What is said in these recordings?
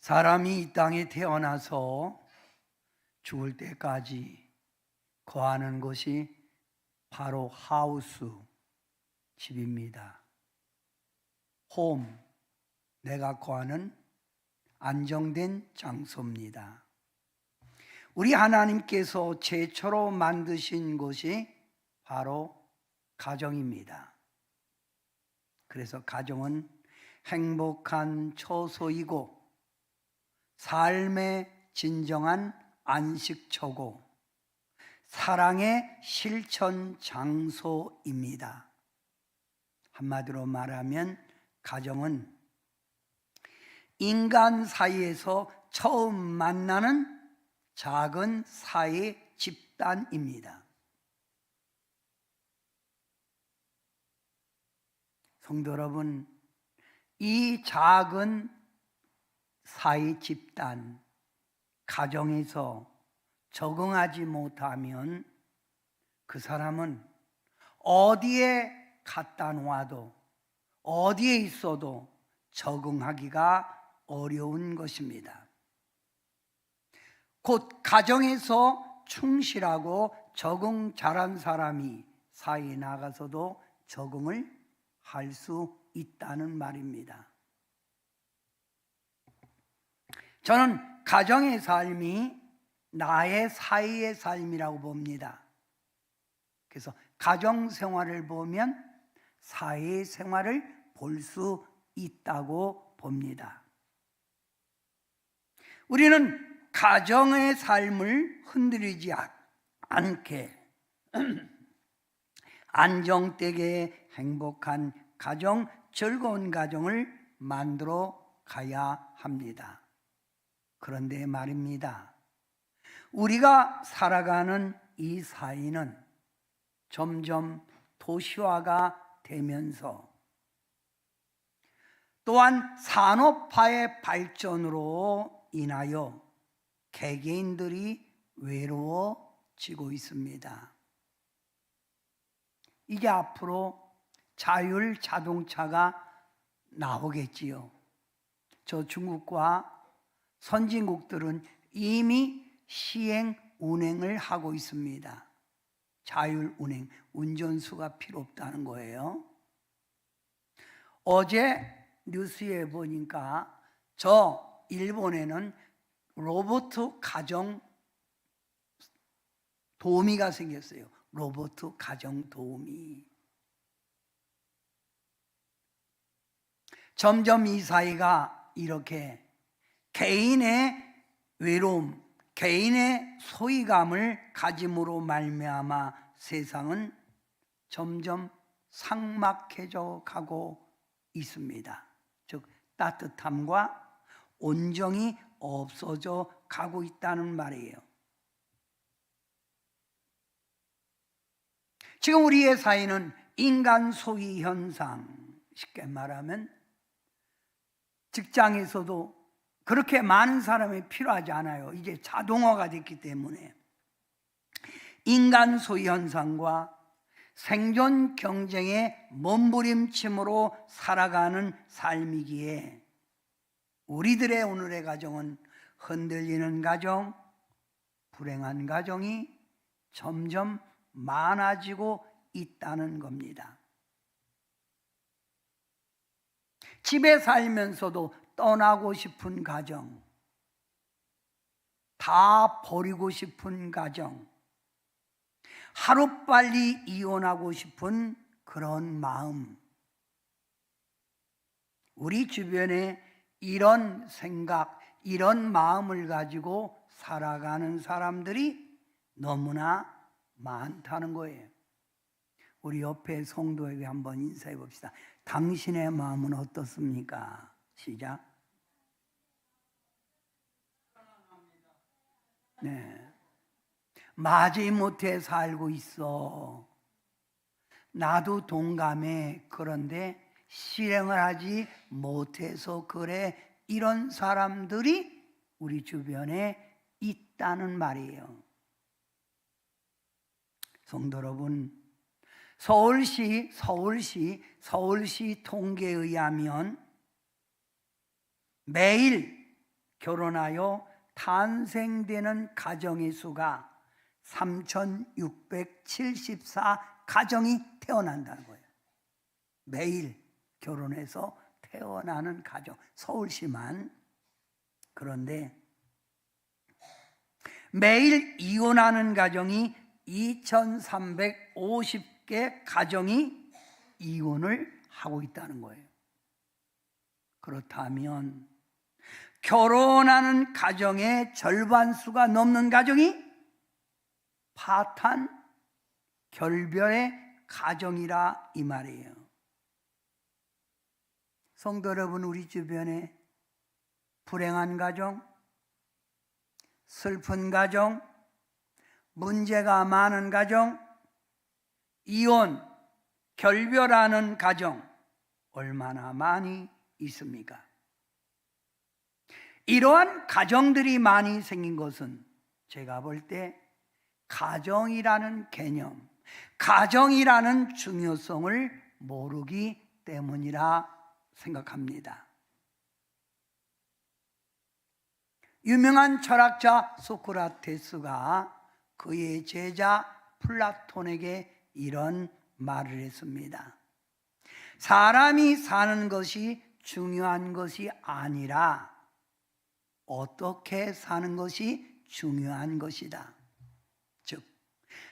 사람이 이 땅에 태어나서 죽을 때까지 거하는 것이 바로 하우스, 집입니다. 홈, 내가 거하는 안정된 장소입니다. 우리 하나님께서 최초로 만드신 것이 바로 가정입니다. 그래서 가정은 행복한 처소이고 삶의 진정한 안식처고 사랑의 실천 장소입니다. 한마디로 말하면 가정은 인간 사이에서 처음 만나는 작은 사회 집단입니다. 성도 여러분, 이 작은 사회 집단, 가정에서 적응하지 못하면 그 사람은 어디에 갖다 놓아도 어디에 있어도 적응하기가 어려운 것입니다. 곧 가정에서 충실하고 적응 잘한 사람이 사회에 나가서도 적응을 할 수 있다는 말입니다. 저는 가정의 삶이 나의 사회의 삶이라고 봅니다. 그래서 가정 생활을 보면 사회 생활을 볼 수 있다고 봅니다. 우리는 가정의 삶을 흔들리지 않게 안정되게 행복한 가정, 즐거운 가정을 만들어 가야 합니다. 그런데 말입니다. 우리가 살아가는 이 사회는 점점 도시화가 되면서 또한 산업화의 발전으로 인하여 개개인들이 외로워지고 있습니다. 이제 앞으로 자율 자동차가 나오겠지요. 저 중국과 선진국들은 이미 시행 운행을 하고 있습니다. 자율 운행, 운전수가 필요 없다는 거예요. 어제 뉴스에 보니까 저 일본에는 로봇 가정 도우미가 생겼어요. 로봇 가정 도우미. 점점 이 사회가 이렇게 개인의 외로움, 개인의 소외감을 가짐으로 말미암아 세상은 점점 삭막해져 가고 있습니다. 즉 따뜻함과 온정이 없어져 가고 있다는 말이에요. 지금 우리의 사회는 인간 소위 현상, 쉽게 말하면 직장에서도 그렇게 많은 사람이 필요하지 않아요. 이제 자동화가 됐기 때문에 인간 소위 현상과 생존 경쟁의 몸부림침으로 살아가는 삶이기에 우리들의 오늘의 가정은 흔들리는 가정, 불행한 가정이 점점 많아지고 있다는 겁니다. 집에 살면서도 떠나고 싶은 가정, 다 버리고 싶은 가정, 하루빨리 이혼하고 싶은 그런 마음. 우리 주변에 이런 생각, 이런 마음을 가지고 살아가는 사람들이 너무나 많다는 거예요. 우리 옆에 성도에게 한번 인사해 봅시다. 당신의 마음은 어떻습니까? 시작. 네. 마지못해 살고 있어. 나도 동감해. 그런데 실행을 하지 못해서 그래. 이런 사람들이 우리 주변에 있다는 말이에요. 성도 여러분, 서울시 통계에 의하면 매일 결혼하여 탄생되는 가정의 수가 3,674 가정이 태어난다는 거예요. 매일 결혼해서 태어나는 가정, 서울시만. 그런데 매일 이혼하는 가정이 2,350개 가정이 이혼을 하고 있다는 거예요. 그렇다면 결혼하는 가정의 절반수가 넘는 가정이 파탄, 결별의 가정이라 이 말이에요. 성도 여러분, 우리 주변에 불행한 가정, 슬픈 가정, 문제가 많은 가정, 이혼, 결별하는 가정 얼마나 많이 있습니까? 이러한 가정들이 많이 생긴 것은 제가 볼 때 가정이라는 개념, 가정이라는 중요성을 모르기 때문이라 생각합니다. 유명한 철학자 소크라테스가 그의 제자 플라톤에게 이런 말을 했습니다. 사람이 사는 것이 중요한 것이 아니라 어떻게 사는 것이 중요한 것이다. 즉,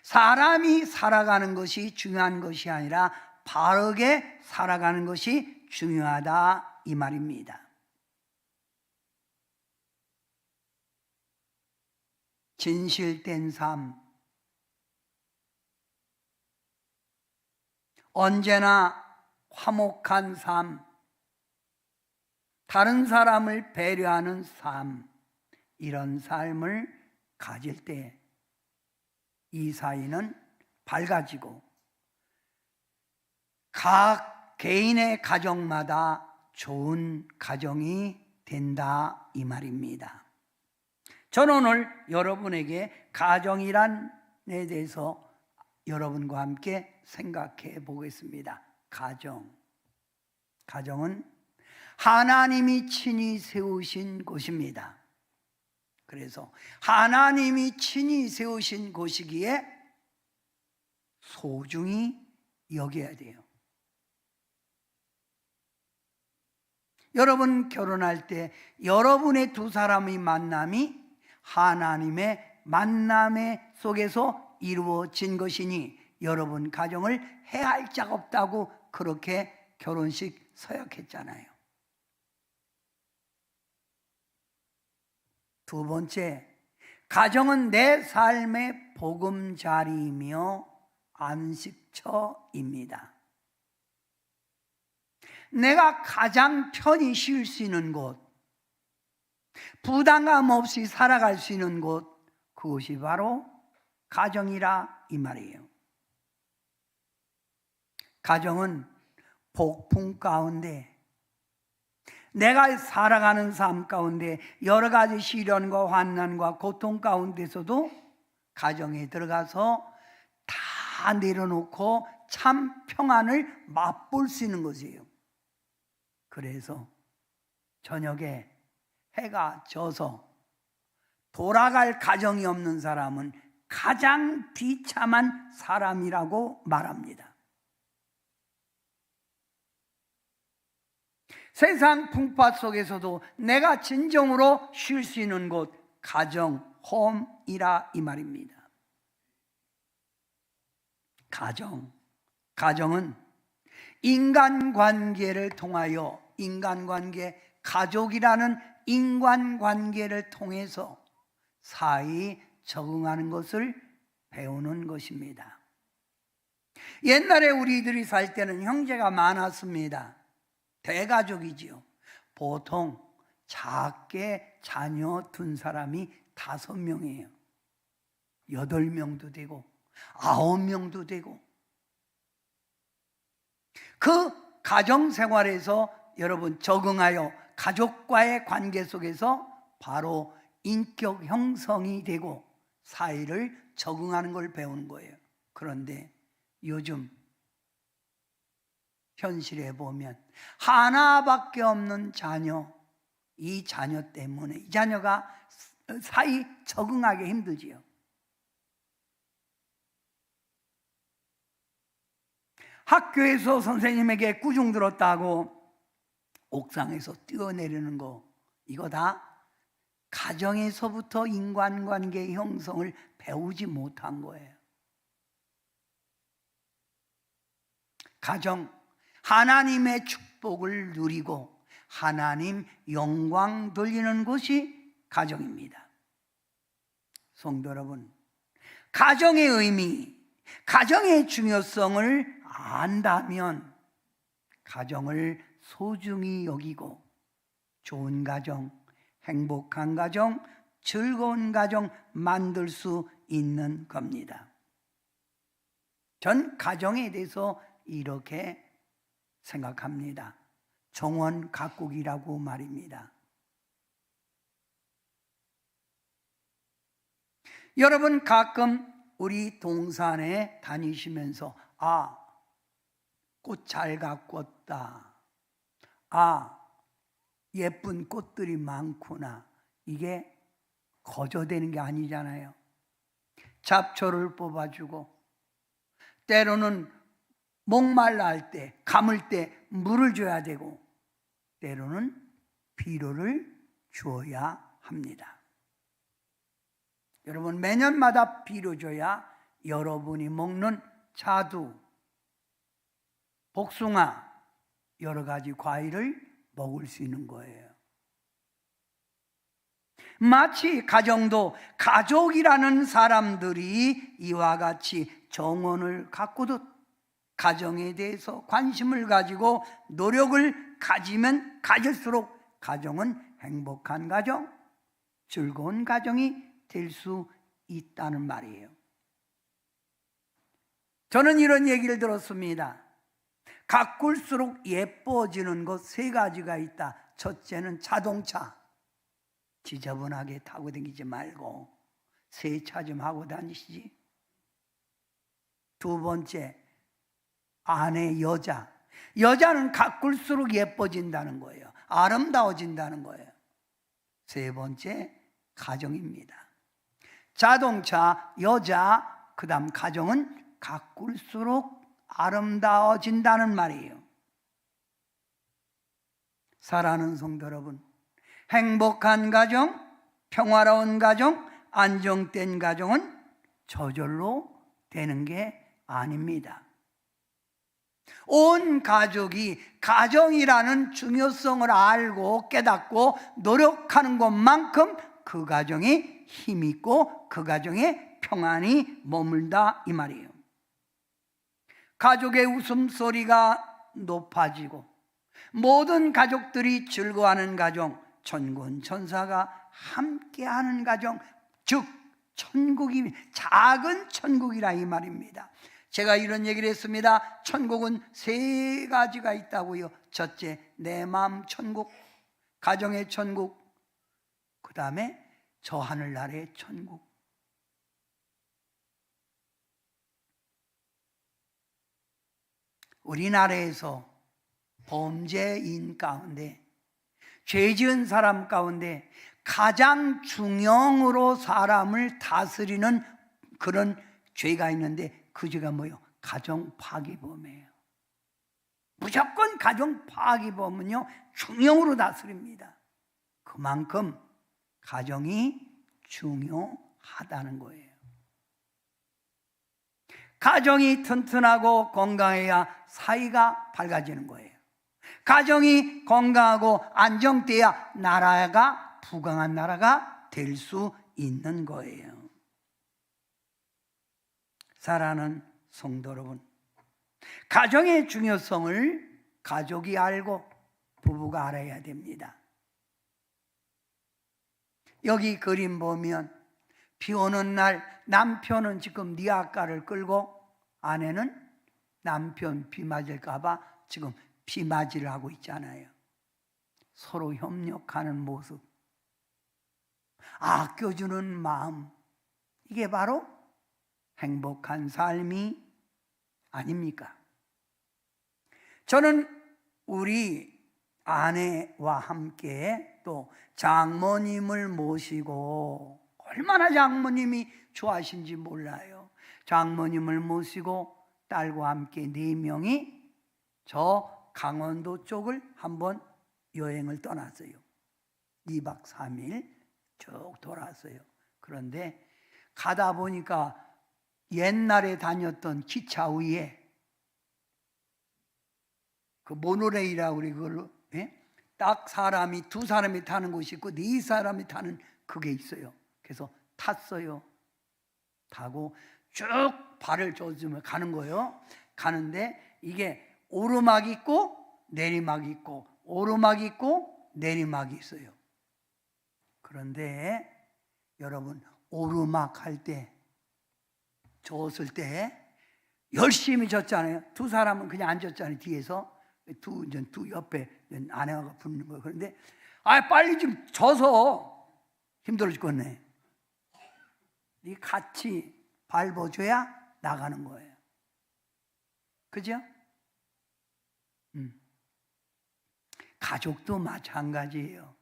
사람이 살아가는 것이 중요한 것이 아니라 바르게 살아가는 것이 중요하다 이 말입니다. 진실된 삶, 언제나 화목한 삶, 다른 사람을 배려하는 삶, 이런 삶을 가질 때 이 사이는 밝아지고 각 개인의 가정마다 좋은 가정이 된다 이 말입니다. 저는 오늘 여러분에게 가정이란에 대해서 여러분과 함께 생각해 보겠습니다. 가정은 하나님이 친히 세우신 곳입니다. 그래서 하나님이 친히 세우신 곳이기에 소중히 여겨야 돼요. 여러분 결혼할 때 여러분의 두 사람의 만남이 하나님의 만남의 속에서 이루어진 것이니 여러분 가정을 해할 자 없다고 그렇게 결혼식 서약했잖아요. 두 번째, 가정은 내 삶의 보금자리이며 안식처입니다. 내가 가장 편히 쉴 수 있는 곳, 부담감 없이 살아갈 수 있는 곳, 그것이 바로 가정이라 이 말이에요. 가정은 폭풍 가운데, 내가 살아가는 삶 가운데 여러 가지 시련과 환난과 고통 가운데서도 가정에 들어가서 다 내려놓고 참 평안을 맛볼 수 있는 것이에요. 그래서 저녁에 해가 져서 돌아갈 가정이 없는 사람은 가장 비참한 사람이라고 말합니다. 세상 풍파 속에서도 내가 진정으로 쉴 수 있는 곳, 가정, 홈이라 이 말입니다. 가정은 인간관계를 통하여 인간관계, 가족이라는 인간관계를 통해서 사이 적응하는 것을 배우는 것입니다. 옛날에 우리들이 살 때는 형제가 많았습니다. 대가족이지요. 보통 작게 자녀 둔 사람이 5명이에요. 8명도 되고 9명도 되고. 그 가정생활에서 여러분 적응하여 가족과의 관계 속에서 바로 인격 형성이 되고 사이를 적응하는 걸 배우는 거예요. 그런데 요즘 현실에 보면 하나밖에 없는 자녀, 이 자녀 때문에 이 자녀가 사이 적응하기 힘들지요. 학교에서 선생님에게 꾸중 들었다고 옥상에서 뛰어내리는 거, 이거 다 가정에서부터 인간관계 형성을 배우지 못한 거예요. 가정, 하나님의 축복을 누리고 하나님 영광 돌리는 곳이 가정입니다. 성도 여러분, 가정의 의미, 가정의 중요성을 안다면 가정을 소중히 여기고 좋은 가정, 행복한 가정, 즐거운 가정 만들 수 있는 겁니다. 전 가정에 대해서 이렇게 생각합니다. 정원 가꾸기라고 말입니다. 여러분, 가끔 우리 동산에 다니시면서 꽃 잘 가꿨다, 예쁜 꽃들이 많구나, 이게 거저되는 게 아니잖아요. 잡초를 뽑아주고 때로는 목말라 할 때, 감을 때 물을 줘야 되고 때로는 비료를 주어야 합니다. 여러분, 매년마다 비료 줘야 여러분이 먹는 자두, 복숭아, 여러 가지 과일을 먹을 수 있는 거예요. 마치 가정도 가족이라는 사람들이 이와 같이 정원을 가꾸듯 가정에 대해서 관심을 가지고 노력을 가지면 가질수록 가정은 행복한 가정, 즐거운 가정이 될 수 있다는 말이에요. 저는 이런 얘기를 들었습니다. 가꿀수록 예뻐지는 것 세 가지가 있다. 첫째는 자동차. 지저분하게 타고 다니지 말고 세차 좀 하고 다니시지. 두 번째, 아내 여자. 여자는 가꿀수록 예뻐진다는 거예요. 아름다워진다는 거예요. 세 번째, 가정입니다. 자동차, 여자, 그 다음 가정은 가꿀수록 아름다워진다는 말이에요. 사랑하는 성도 여러분, 행복한 가정, 평화로운 가정, 안정된 가정은 저절로 되는 게 아닙니다. 온 가족이 가정이라는 중요성을 알고 깨닫고 노력하는 것만큼 그 가정이 힘있고 그 가정에 평안이 머물다 이 말이에요. 가족의 웃음소리가 높아지고 모든 가족들이 즐거워하는 가정, 천군 천사가 함께하는 가정, 즉 천국이 작은 천국이라 이 말입니다. 제가 이런 얘기를 했습니다. 천국은 세 가지가 있다고요. 첫째, 내 마음 천국, 가정의 천국, 그 다음에 저 하늘나라의 천국. 우리나라에서 범죄인 가운데, 죄 지은 사람 가운데 가장 중형으로 사람을 다스리는 그런 죄가 있는데 그 죄가 뭐예요? 가정 파기범이에요. 무조건 가정 파기범은요 중형으로 다스립니다. 그만큼 가정이 중요하다는 거예요. 가정이 튼튼하고 건강해야 사이가 밝아지는 거예요. 가정이 건강하고 안정돼야 나라가 부강한 나라가 될 수 있는 거예요. 사랑하는 성도 여러분, 가정의 중요성을 가족이 알고 부부가 알아야 됩니다. 여기 그림 보면 비 오는 날 남편은 지금 니아까를 끌고 아내는 남편 비 맞을까 봐 지금 비 맞이를 하고 있잖아요. 서로 협력하는 모습, 아껴주는 마음, 이게 바로 행복한 삶이 아닙니까? 저는 우리 아내와 함께 또 장모님을 모시고, 얼마나 장모님이 좋아하신지 몰라요. 장모님을 모시고 딸과 함께 4명이 저 강원도 쪽을 한번 여행을 떠났어요. 2박 3일 쭉 돌았어요. 그런데 가다 보니까 옛날에 다녔던 기차 위에 그 모노레일이라고 그래, 그걸로, 예? 딱 사람이 2사람이 타는 곳이 있고 4사람이 타는 그게 있어요. 그래서 탔어요. 타고 쭉 발을 조지며 가는 거예요. 가는데 이게 오르막 있고 내리막 있고 오르막 있고 내리막이 있어요. 그런데 여러분, 오르막 할 때, 줬을 때 열심히 줬잖아요. 2사람은 그냥 앉았잖아요. 뒤에서 두 옆에 아내가 붙는 거예요. 그런데 빨리 좀 져서 힘들어 죽겠네. 이 같이 밟아줘야 나가는 거예요. 그죠? 가족도 마찬가지예요.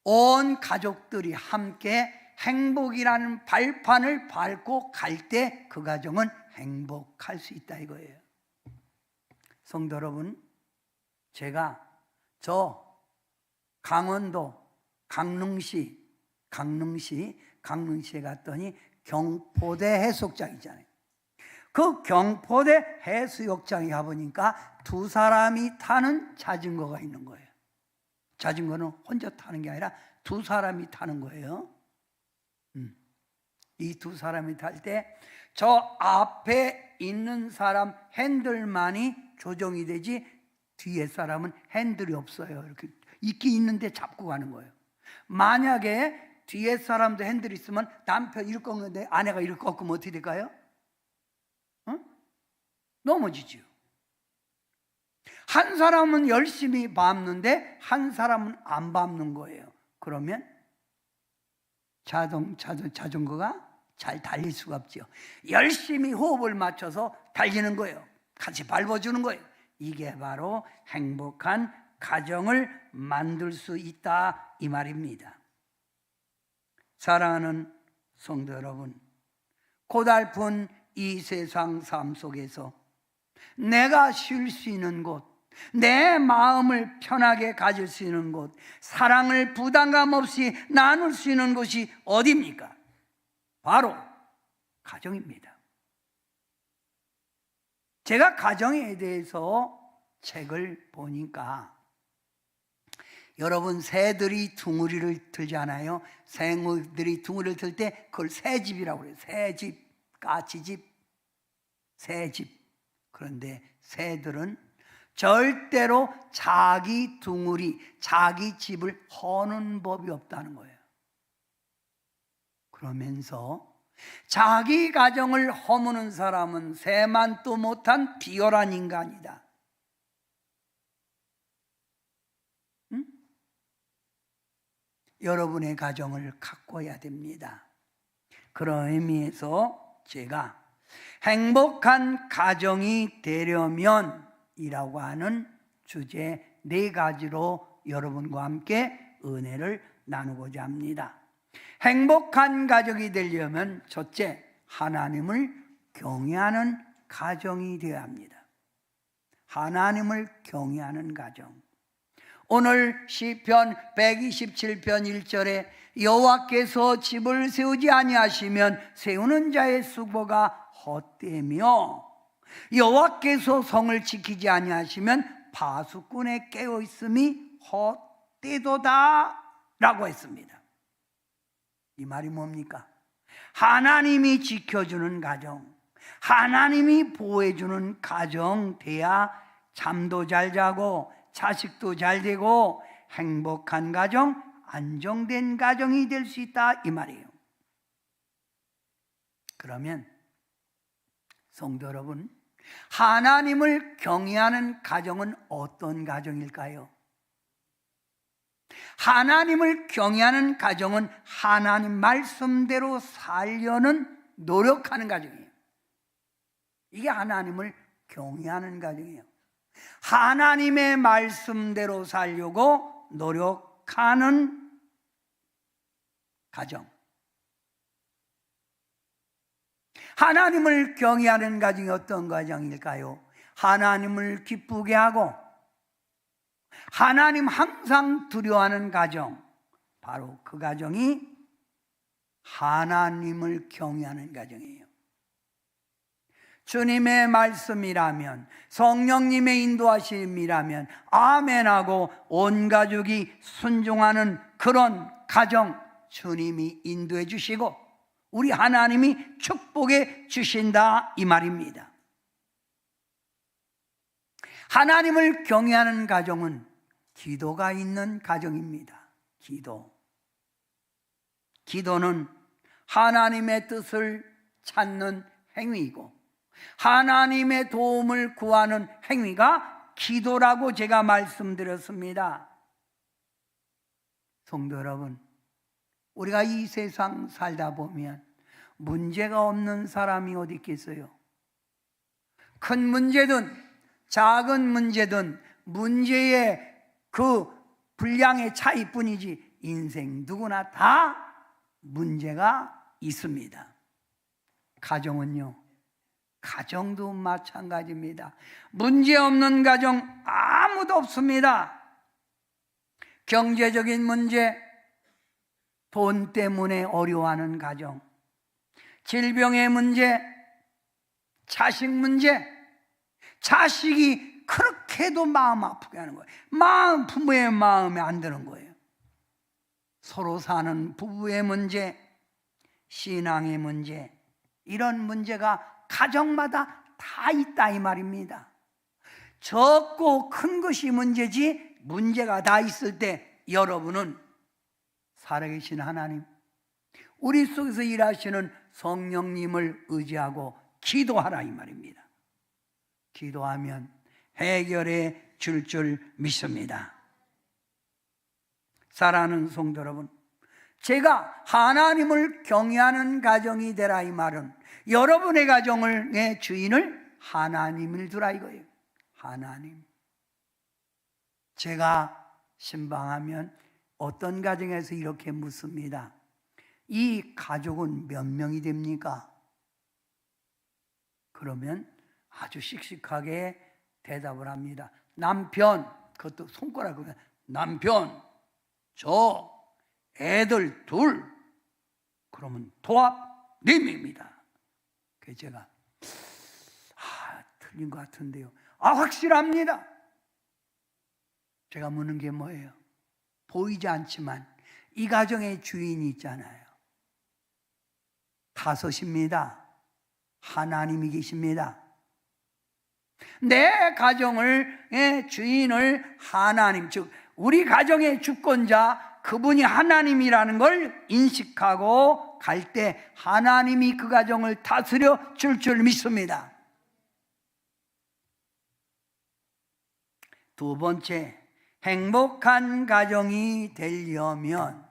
온 가족들이 함께 행복이라는 발판을 밟고 갈 때 그 가정은 행복할 수 있다 이거예요. 성도 여러분, 제가 저 강원도 강릉시에 갔더니 경포대 해수욕장 있잖아요. 그 경포대 해수욕장에 가보니까 2사람이 타는 자전거가 있는 거예요. 자전거는 혼자 타는 게 아니라 2사람이 타는 거예요. 이 2사람이 탈 때 저 앞에 있는 사람 핸들만이 조정이 되지 뒤에 사람은 핸들이 없어요. 이렇게 있긴 있는데 잡고 가는 거예요. 만약에 뒤에 사람도 핸들이 있으면 남편 이렇게 꺾는데 아내가 이렇게 꺾으면 어떻게 될까요? 넘어지죠. 한 사람은 열심히 밟는데 한 사람은 안 밟는 거예요. 그러면 자전거가 잘 달릴 수가 없죠. 열심히 호흡을 맞춰서 달리는 거예요. 같이 밟아주는 거예요. 이게 바로 행복한 가정을 만들 수 있다 이 말입니다. 사랑하는 성도 여러분, 고달픈 이 세상 삶 속에서 내가 쉴 수 있는 곳, 내 마음을 편하게 가질 수 있는 곳, 사랑을 부담감 없이 나눌 수 있는 곳이 어디입니까? 바로 가정입니다. 제가 가정에 대해서 책을 보니까, 여러분 새들이 둥우리를 들잖아요. 새들이 둥우리를 들 때 그걸 새집이라고 그래요. 새집, 까치집, 새집. 그런데 새들은 절대로 자기 둥우리, 자기 집을 허는 법이 없다는 거예요. 그러면서 자기 가정을 허무는 사람은 새만도 못한 비열한 인간이다. 응? 여러분의 가정을 가꿔야 됩니다. 그런 의미에서 제가 행복한 가정이 되려면 이라고 하는 주제 4가지로 여러분과 함께 은혜를 나누고자 합니다. 행복한 가정이 되려면 첫째, 하나님을 경외하는 가정이 되어야 합니다. 하나님을 경외하는 가정. 오늘 시편 127편 1절에 여호와께서 집을 세우지 아니하시면 세우는 자의 수고가 헛되며 여호와께서 성을 지키지 아니하시면 파수꾼의 깨어있음이 헛되도다 라고 했습니다. 이 말이 뭡니까? 하나님이 지켜주는 가정, 하나님이 보호해주는 가정 돼야 잠도 잘 자고 자식도 잘 되고 행복한 가정, 안정된 가정이 될 수 있다 이 말이에요. 그러면 성도 여러분, 하나님을 경외하는 가정은 어떤 가정일까요? 하나님을 경외하는 가정은 하나님 말씀대로 살려는 노력하는 가정이에요. 이게 하나님을 경외하는 가정이에요. 하나님의 말씀대로 살려고 노력하는 가정, 하나님을 경외하는 가정이 어떤 가정일까요? 하나님을 기쁘게 하고 하나님 항상 두려워하는 가정, 바로 그 가정이 하나님을 경외하는 가정이에요. 주님의 말씀이라면, 성령님의 인도하심이라면 아멘하고 온 가족이 순종하는 그런 가정 주님이 인도해 주시고 우리 하나님이 축복해 주신다 이 말입니다. 하나님을 경외하는 가정은 기도가 있는 가정입니다. 기도는 하나님의 뜻을 찾는 행위이고 하나님의 도움을 구하는 행위가 기도라고 제가 말씀드렸습니다. 성도 여러분, 우리가 이 세상 살다 보면 문제가 없는 사람이 어디 있겠어요? 큰 문제든 작은 문제든 문제의 그 분량의 차이뿐이지 인생 누구나 다 문제가 있습니다. 가정은요, 가정도 마찬가지입니다. 문제 없는 가정 아무도 없습니다. 경제적인 문제, 돈 때문에 어려워하는 가정, 질병의 문제, 자식 문제, 자식이 그렇게도 마음 아프게 하는 거예요. 부모의 마음에 안 드는 거예요. 서로 사는 부부의 문제, 신앙의 문제, 이런 문제가 가정마다 다 있다 이 말입니다. 적고 큰 것이 문제지 문제가 다 있을 때 여러분은 살아계신 하나님, 우리 속에서 일하시는 성령님을 의지하고 기도하라 이 말입니다. 기도하면 해결해 줄 믿습니다. 사랑하는 성도 여러분, 제가 하나님을 경외하는 가정이 되라 이 말은 여러분의 가정의 주인을 하나님을 두라 이거예요. 하나님. 제가 신방하면 어떤 가정에서 이렇게 묻습니다. 이 가족은 몇 명이 됩니까? 그러면 아주 씩씩하게 대답을 합니다. 남편, 그것도 손가락으로 남편, 저, 애들 둘, 그러면 도합 4명입니다. 그래서 제가 틀린 것 같은데요. 확실합니다. 제가 묻는 게 뭐예요? 보이지 않지만 이 가정의 주인이 있잖아요. 5입니다. 하나님이 계십니다. 내 가정의 주인을 하나님, 즉 우리 가정의 주권자 그분이 하나님이라는 걸 인식하고 갈 때 하나님이 그 가정을 다스려 줄 믿습니다. 두 번째, 행복한 가정이 되려면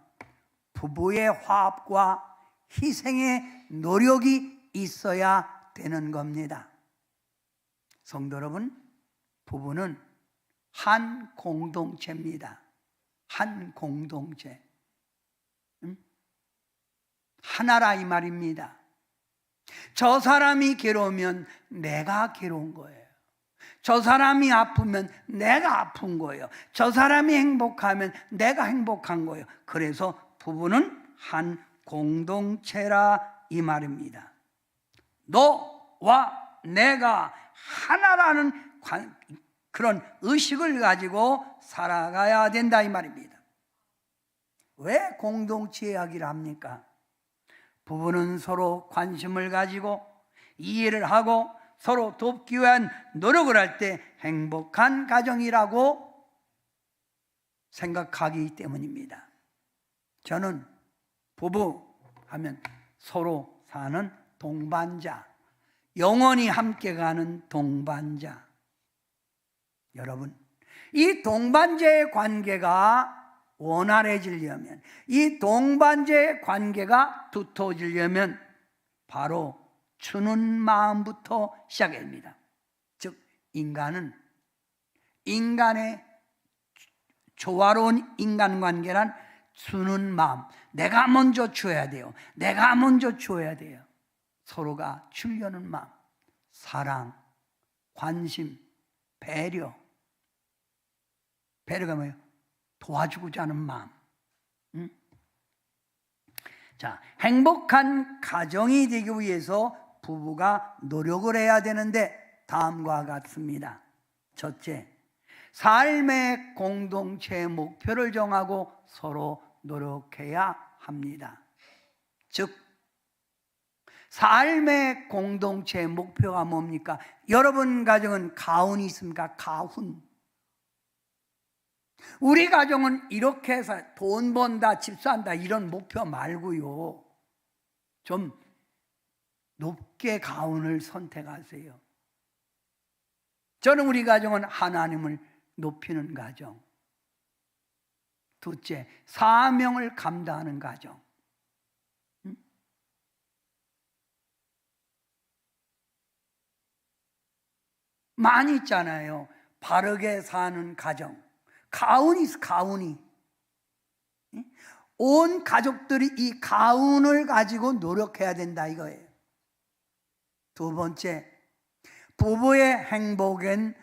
부부의 화합과 희생의 노력이 있어야 되는 겁니다. 성도 여러분, 부부는 한 공동체입니다. 한 공동체. 하나라 이 말입니다. 저 사람이 괴로우면 내가 괴로운 거예요. 저 사람이 아프면 내가 아픈 거예요. 저 사람이 행복하면 내가 행복한 거예요. 그래서 부부는 한 공동체라 이 말입니다. 너와 내가 하나라는 그런 의식을 가지고 살아가야 된다 이 말입니다. 왜 공동체 이야기를 합니까? 부부는 서로 관심을 가지고 이해를 하고 서로 돕기 위한 노력을 할 때 행복한 가정이라고 생각하기 때문입니다. 저는 부부 하면 서로 사는 동반자, 영원히 함께 가는 동반자. 여러분, 이 동반자의 관계가 원활해지려면, 이 동반자의 관계가 두터워지려면 바로 주는 마음부터 시작됩니다. 즉 인간은 인간의 조화로운 인간관계란 주는 마음, 내가 먼저 줘야 돼요. 내가 먼저 줘야 돼요. 서로가 주려는 마음, 사랑, 관심, 배려. 배려가 뭐예요? 도와주고자 하는 마음. 자, 행복한 가정이 되기 위해서 부부가 노력을 해야 되는데 다음과 같습니다. 첫째, 삶의 공동체 목표를 정하고 서로 노력해야 합니다. 즉, 삶의 공동체 목표가 뭡니까? 여러분 가정은 가훈이 있습니까? 가훈. 우리 가정은 이렇게 해서 돈 번다, 집 산다 이런 목표 말고요. 좀 높게 가훈을 선택하세요. 저는 우리 가정은 하나님을 높이는 가정. 둘째, 사명을 감당하는 가정. 많이 있잖아요. 바르게 사는 가정. 가훈이 있어, 가훈이. 온 가족들이 이 가훈을 가지고 노력해야 된다 이거예요. 두 번째, 부부의 행복엔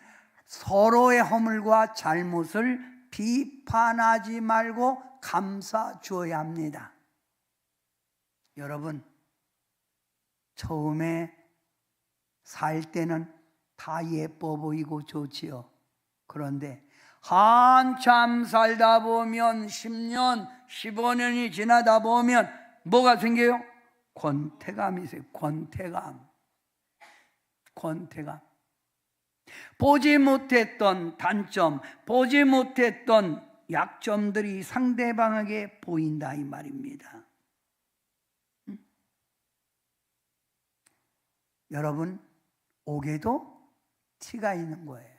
서로의 허물과 잘못을 비판하지 말고 감싸 주어야 합니다. 여러분, 처음에 살 때는 다 예뻐 보이고 좋지요. 그런데 한참 살다 보면 10년, 15년이 지나다 보면 뭐가 생겨요? 권태감이 있어요. 권태감. 보지 못했던 단점, 보지 못했던 약점들이 상대방에게 보인다 이 말입니다. 여러분, 옥에도 티가 있는 거예요.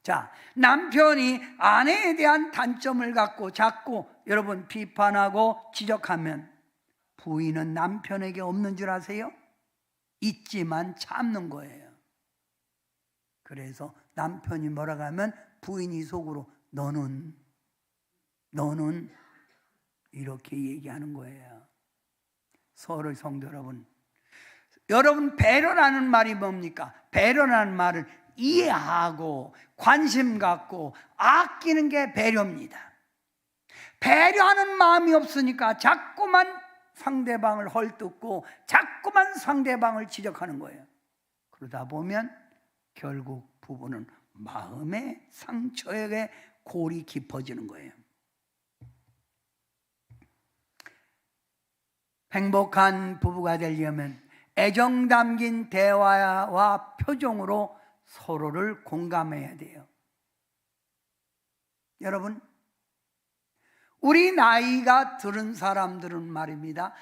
자, 남편이 아내에 대한 단점을 갖고 자꾸 여러분 비판하고 지적하면 부인은 남편에게 없는 줄 아세요? 있지만 참는 거예요. 그래서 남편이 뭐라고 하면 부인이 속으로 너는 이렇게 얘기하는 거예요. 서로 성도 여러분 배려라는 말이 뭡니까? 배려라는 말은 이해하고 관심 갖고 아끼는 게 배려입니다. 배려하는 마음이 없으니까 자꾸만 상대방을 헐뜯고 자꾸만 상대방을 지적하는 거예요. 그러다 보면 결국 부부는 마음의 상처에 골이 깊어지는 거예요. 행복한 부부가 되려면 애정 담긴 대화와 표정으로 서로를 공감해야 돼요. 여러분, 우리 나이가 들은 사람들은 말입니다.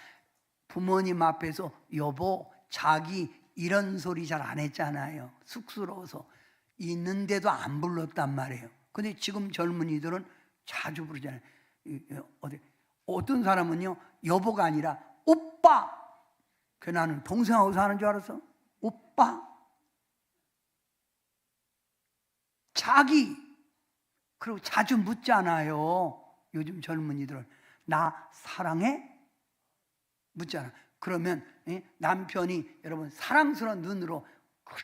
부모님 앞에서 여보, 자기 이런 소리 잘 안 했잖아요. 쑥스러워서. 있는데도 안 불렀단 말이에요. 근데 지금 젊은이들은 자주 부르잖아요. 어떤 사람은요, 여보가 아니라 오빠. 그 나는 동생하고 사는 줄 알았어. 오빠. 자기. 그리고 자주 묻잖아요. 요즘 젊은이들은 나 사랑해? 묻잖아. 그러면 남편이 여러분 사랑스러운 눈으로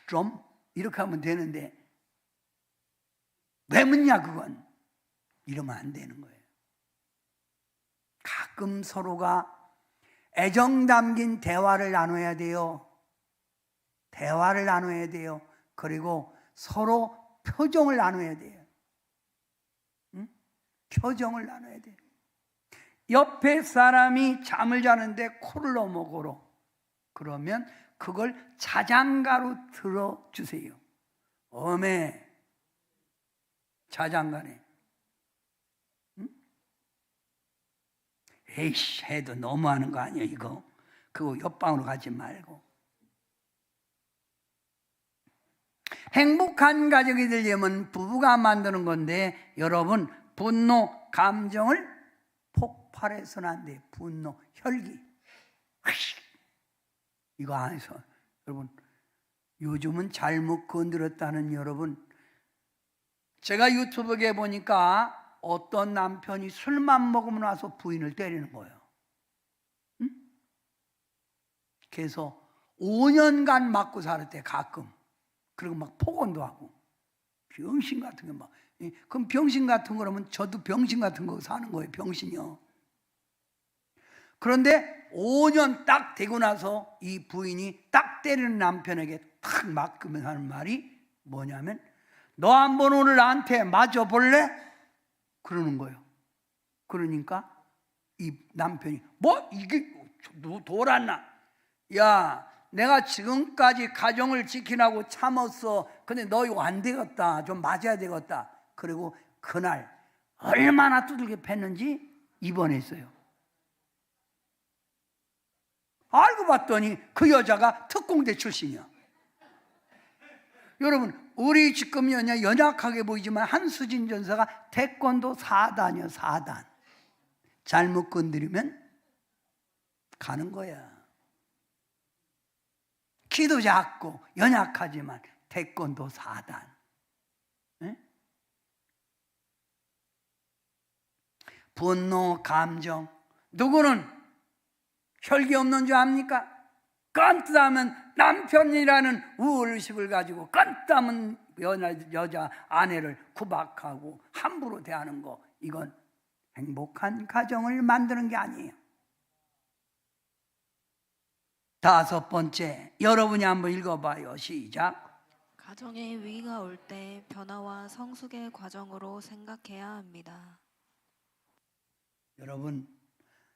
그럼 이렇게 하면 되는데 왜 묻냐 그건. 이러면 안 되는 거예요. 가끔 서로가 애정 담긴 대화를 나눠야 돼요. 대화를 나눠야 돼요. 그리고 서로 표정을 나눠야 돼요. 표정을 나눠야 돼요. 옆에 사람이 잠을 자는데 코를 넘어걸어. 그러면 그걸 자장가로 들어주세요. 어메 자장가네. 에이씨 해도 너무하는 거 아니야 이거. 그거 옆방으로 가지 말고. 행복한 가정이 되려면 부부가 만드는 건데 여러분 분노, 감정을 폭발해서는 안 돼요. 분노, 혈기 이거 안에서 여러분 요즘은 잘못 건드렸다는 여러분 제가 유튜브에 보니까 어떤 남편이 술만 먹으면 와서 부인을 때리는 거예요. 응? 그래서 5년간 맞고 살았대 가끔. 그리고 막 폭언도 하고 병신 같은 게 막. 그럼 병신 같은 거라면 저도 병신 같은 거 사는 거예요. 병신이요. 그런데 5년 딱 되고 나서 이 부인이 딱 때리는 남편에게 탁 맡으면서 하는 말이 뭐냐면 너 한번 오늘 나한테 맞아 볼래? 그러는 거예요. 그러니까 이 남편이 뭐 이게 돌았나? 야, 내가 지금까지 가정을 지키라고 참았어. 근데 너 이거 안 되겠다. 좀 맞아야 되겠다. 그리고 그날 얼마나 두들겨 팼는지 입원했어요. 알고 봤더니 그 여자가 특공대 출신이야. 여러분, 우리 지금 연약하게 보이지만 한수진 전사가 태권도 4단이요, 4단. 잘못 건드리면 가는 거야. 키도 작고 연약하지만 태권도 4단. 네? 분노, 감정. 누구는 혈기 없는 줄 압니까? 깜깜하면 남편이라는 우월의식을 가지고 깜깜한 여자 아내를 구박하고 함부로 대하는 거, 이건 행복한 가정을 만드는 게 아니에요. 5번째, 여러분이 한번 읽어봐요. 시작. 가정에 위기가 올 때 변화와 성숙의 과정으로 생각해야 합니다. 여러분,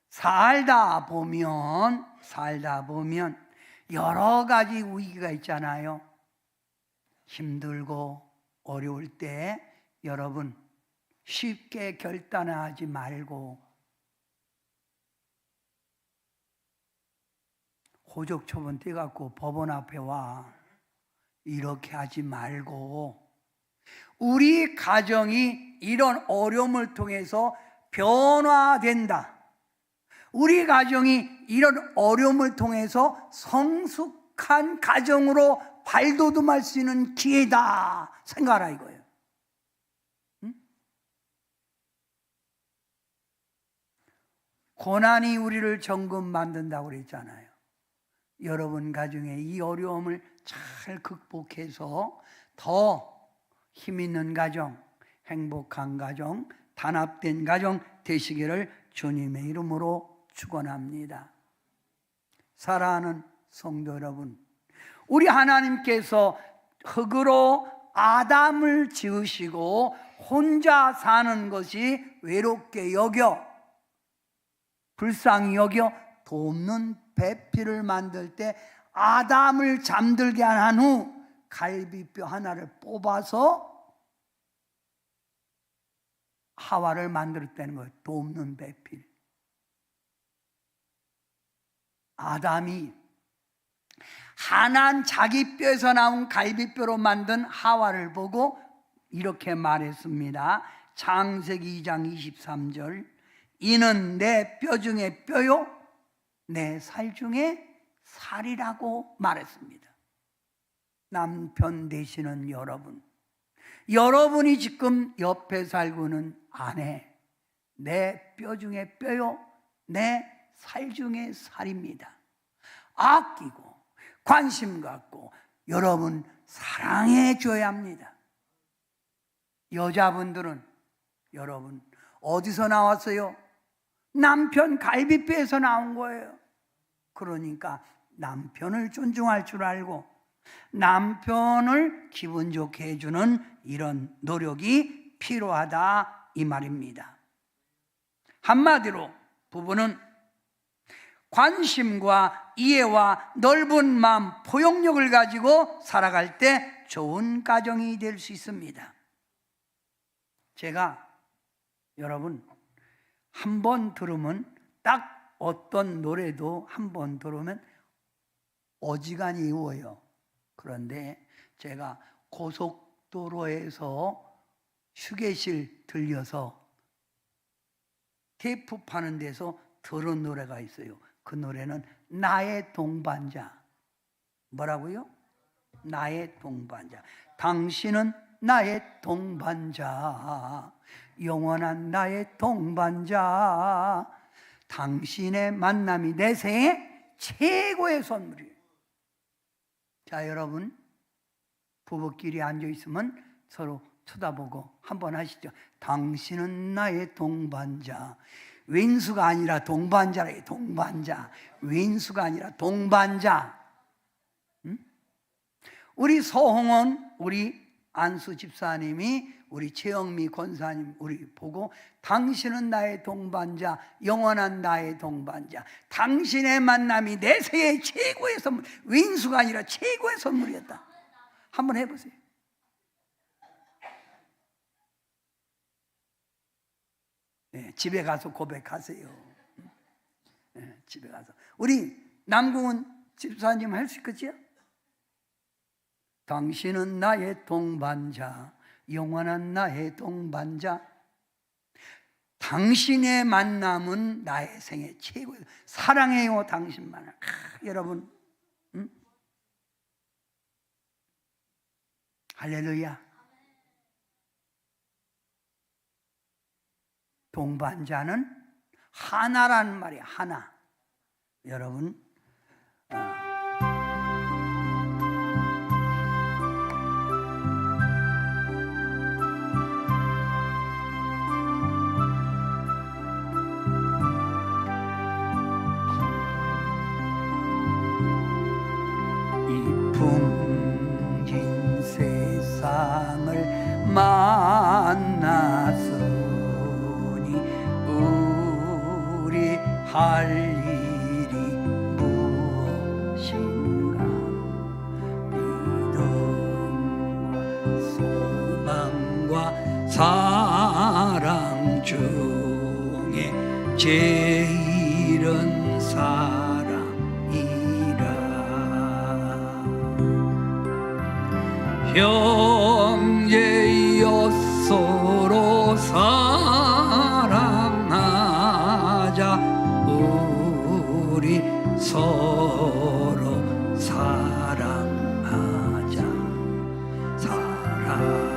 살다 보면 여러 가지 위기가 있잖아요. 힘들고 어려울 때 여러분 쉽게 결단하지 말고 호적 처분 떼갖고 법원 앞에 와. 이렇게 하지 말고 우리 가정이 이런 어려움을 통해서 변화된다. 우리 가정이 이런 어려움을 통해서 성숙한 가정으로 발돋움할 수 있는 기회다 생각하라 이거예요. 응? 고난이 우리를 정금 만든다고 그랬잖아요. 여러분 가정의 이 어려움을 잘 극복해서 더 힘있는 가정, 행복한 가정, 단합된 가정 되시기를 주님의 이름으로 축원합니다. 사랑하는 성도 여러분, 우리 하나님께서 흙으로 아담을 지으시고 혼자 사는 것이 외롭게 여겨 불쌍히 여겨 돕는 배필을 만들 때 아담을 잠들게 한 후 갈비뼈 하나를 뽑아서 하와를 만들었다는 거예요. 돕는 배필. 아담이 하나는 자기 뼈에서 나온 갈비뼈로 만든 하와를 보고 이렇게 말했습니다. 창세기 2장 23절. 이는 내 뼈 중에 뼈요 내 살 중에 살이라고 말했습니다. 남편 되시는 여러분, 여러분이 지금 옆에 살고는 아내, 내 뼈 중에 뼈요 내 살 중에 살입니다. 아끼고 관심 갖고 여러분 사랑해 줘야 합니다. 여자분들은 여러분 어디서 나왔어요? 남편 갈비뼈에서 나온 거예요. 그러니까 남편을 존중할 줄 알고 남편을 기분 좋게 해주는 이런 노력이 필요하다 이 말입니다. 한마디로 부부는 관심과 이해와 넓은 마음, 포용력을 가지고 살아갈 때 좋은 가정이 될 수 있습니다. 제가 여러분 한 번 들으면 딱 어떤 노래도 한 번 들으면 어지간히 외워요. 그런데 제가 고속도로에서 휴게실 들려서 테이프 파는 데서 들은 노래가 있어요. 그 노래는 나의 동반자. 뭐라고요? 나의 동반자. 당신은 나의 동반자, 영원한 나의 동반자. 당신의 만남이 내 생애 최고의 선물이에요. 자, 여러분, 부부끼리 앉아있으면 서로 쳐다보고 한번 하시죠. 당신은 나의 동반자. 왼수가 아니라 동반자래. 동반자. 왼수가 아니라 동반자. 응? 우리 서홍원, 우리 안수 집사님이, 우리 최영미 권사님 우리 보고 당신은 나의 동반자, 영원한 나의 동반자. 당신의 만남이 내 생애 최고의 선물. 왼수가 아니라 최고의 선물이었다. 한번 해보세요. 네, 집에 가서 고백하세요. 네, 집에 가서. 우리 남궁은 집사님 할 수 있겠지요? 당신은 나의 동반자, 영원한 나의 동반자. 당신의 만남은 나의 생애 최고예요. 사랑해요, 당신만을. 여러분, 할렐루야. 동반자는 하나라는 말이에요. 하나. 여러분, 이 풍진 세상을 만나서 우리 할 일이 무엇인가? 믿음과 소망과 사랑 중에 제일은 사랑이라. 형제여 서로 사랑하자. 우리 서로 사랑하자. 사랑의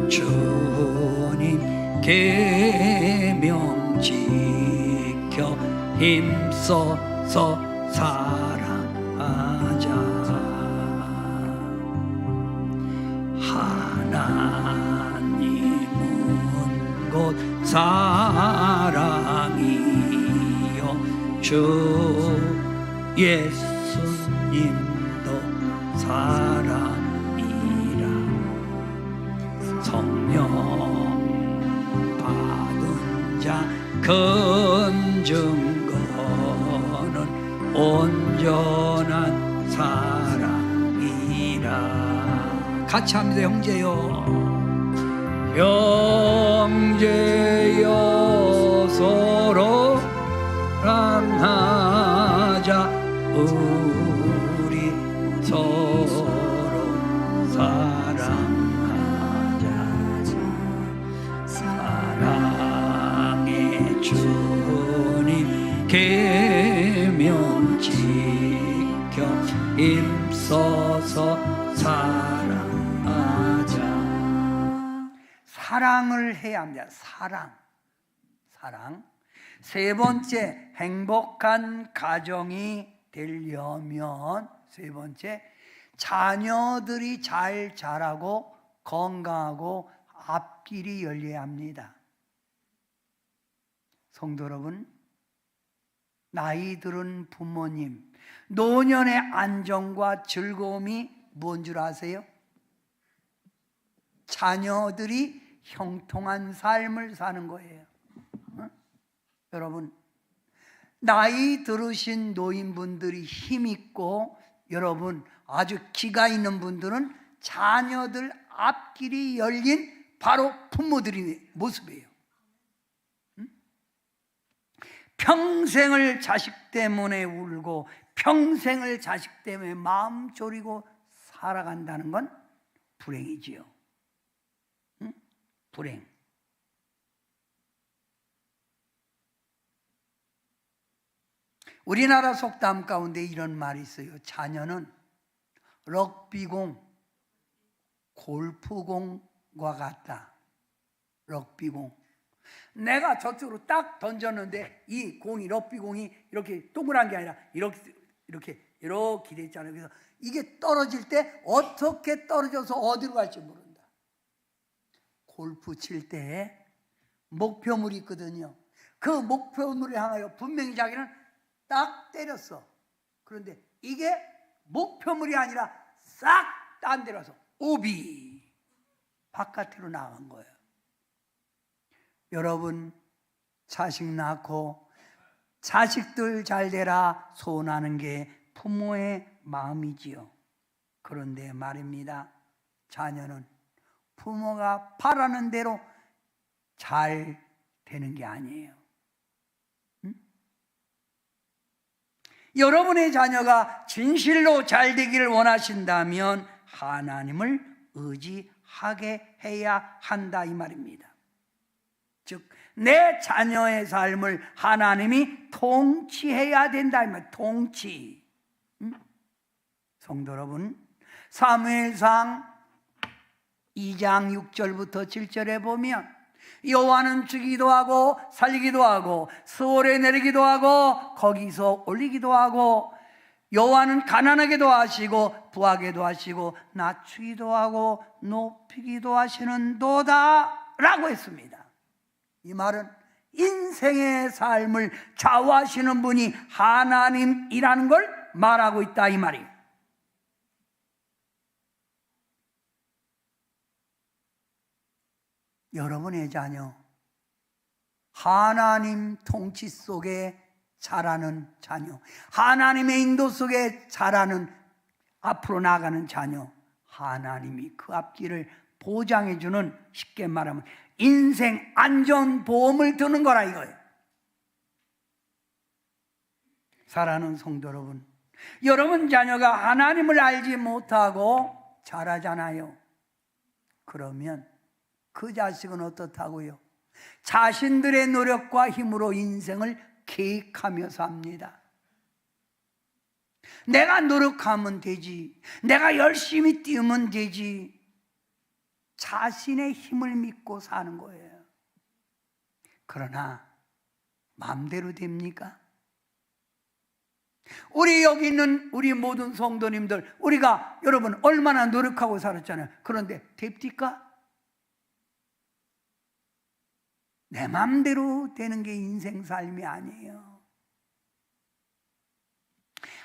주님 계명 지켜 힘써서 사랑하자. 하나님은 곧 사랑이요 주 예수님도 사랑이라. 성령 받은 자 큰 증거는 온전한 사랑이라. 같이 합니다. 형제요, 형제여 서로 사랑하자. 우리 서로 사랑하자. 사랑의 주님 계명 지켜 힘써서 사랑하자. 사랑을 해야 합니다. 사랑. 세 번째, 행복한 가정이 되려면 세 번째, 자녀들이 잘 자라고 건강하고 앞길이 열려야 합니다. 성도 여러분, 나이 들은 부모님, 노년의 안정과 즐거움이 뭔 줄 아세요? 자녀들이 형통한 삶을 사는 거예요. 여러분, 나이 들으신 노인분들이 힘있고 여러분 아주 기가 있는 분들은 자녀들 앞길이 열린 바로 부모들의 모습이에요. 평생을 자식 때문에 울고 평생을 자식 때문에 마음 졸이고 살아간다는 건 불행이지요. 불행. 우리나라 속담 가운데 이런 말이 있어요. 자녀는 럭비공, 골프공과 같다. 럭비공. 내가 저쪽으로 딱 던졌는데 이 공이, 럭비공이 이렇게 동그란 게 아니라 이렇게 돼 있잖아요. 그래서 이게 떨어질 때 어떻게 떨어져서 어디로 갈지 모른다. 골프 칠 때 목표물이 있거든요. 그 목표물을 향하여 분명히 자기는 딱 때렸어. 그런데 이게 목표물이 아니라 싹 딴 데로 와서 오비 바깥으로 나간 거예요. 여러분, 자식 낳고 자식들 잘 되라 소원하는 게 부모의 마음이지요. 그런데 말입니다, 자녀는 부모가 바라는 대로 잘 되는 게 아니에요. 여러분의 자녀가 진실로 잘 되기를 원하신다면 하나님을 의지하게 해야 한다 이 말입니다. 즉 내 자녀의 삶을 하나님이 통치해야 된다 이 말. 통치. 성도 여러분, 사무엘상 2장 6절부터 7절에 보면 여호와는 주기도 하고 살리기도 하고 스월에 내리기도 하고 거기서 올리기도 하고 여호와는 가난하게도 하시고 부하게도 하시고 낮추기도 하고 높이기도 하시는도다 라고 했습니다. 이 말은 인생의 삶을 좌우하시는 분이 하나님이라는 걸 말하고 있다 이 말이에요. 여러분의 자녀 하나님 통치 속에 자라는 자녀, 하나님의 인도 속에 자라는 앞으로 나가는 자녀, 하나님이 그 앞길을 보장해 주는, 쉽게 말하면 인생 안전보험을 드는 거라 이거예요. 사랑하는 성도 여러분, 여러분 자녀가 하나님을 알지 못하고 자라잖아요. 그러면 그 자식은 어떻다고요? 자신들의 노력과 힘으로 인생을 계획하며 삽니다. 내가 노력하면 되지, 내가 열심히 뛰면 되지, 자신의 힘을 믿고 사는 거예요. 그러나 마음대로 됩니까? 우리 여기 있는 우리 모든 성도님들, 우리가 여러분 얼마나 노력하고 살았잖아요. 그런데 됩니까? 내 마음대로 되는 게 인생 삶이 아니에요.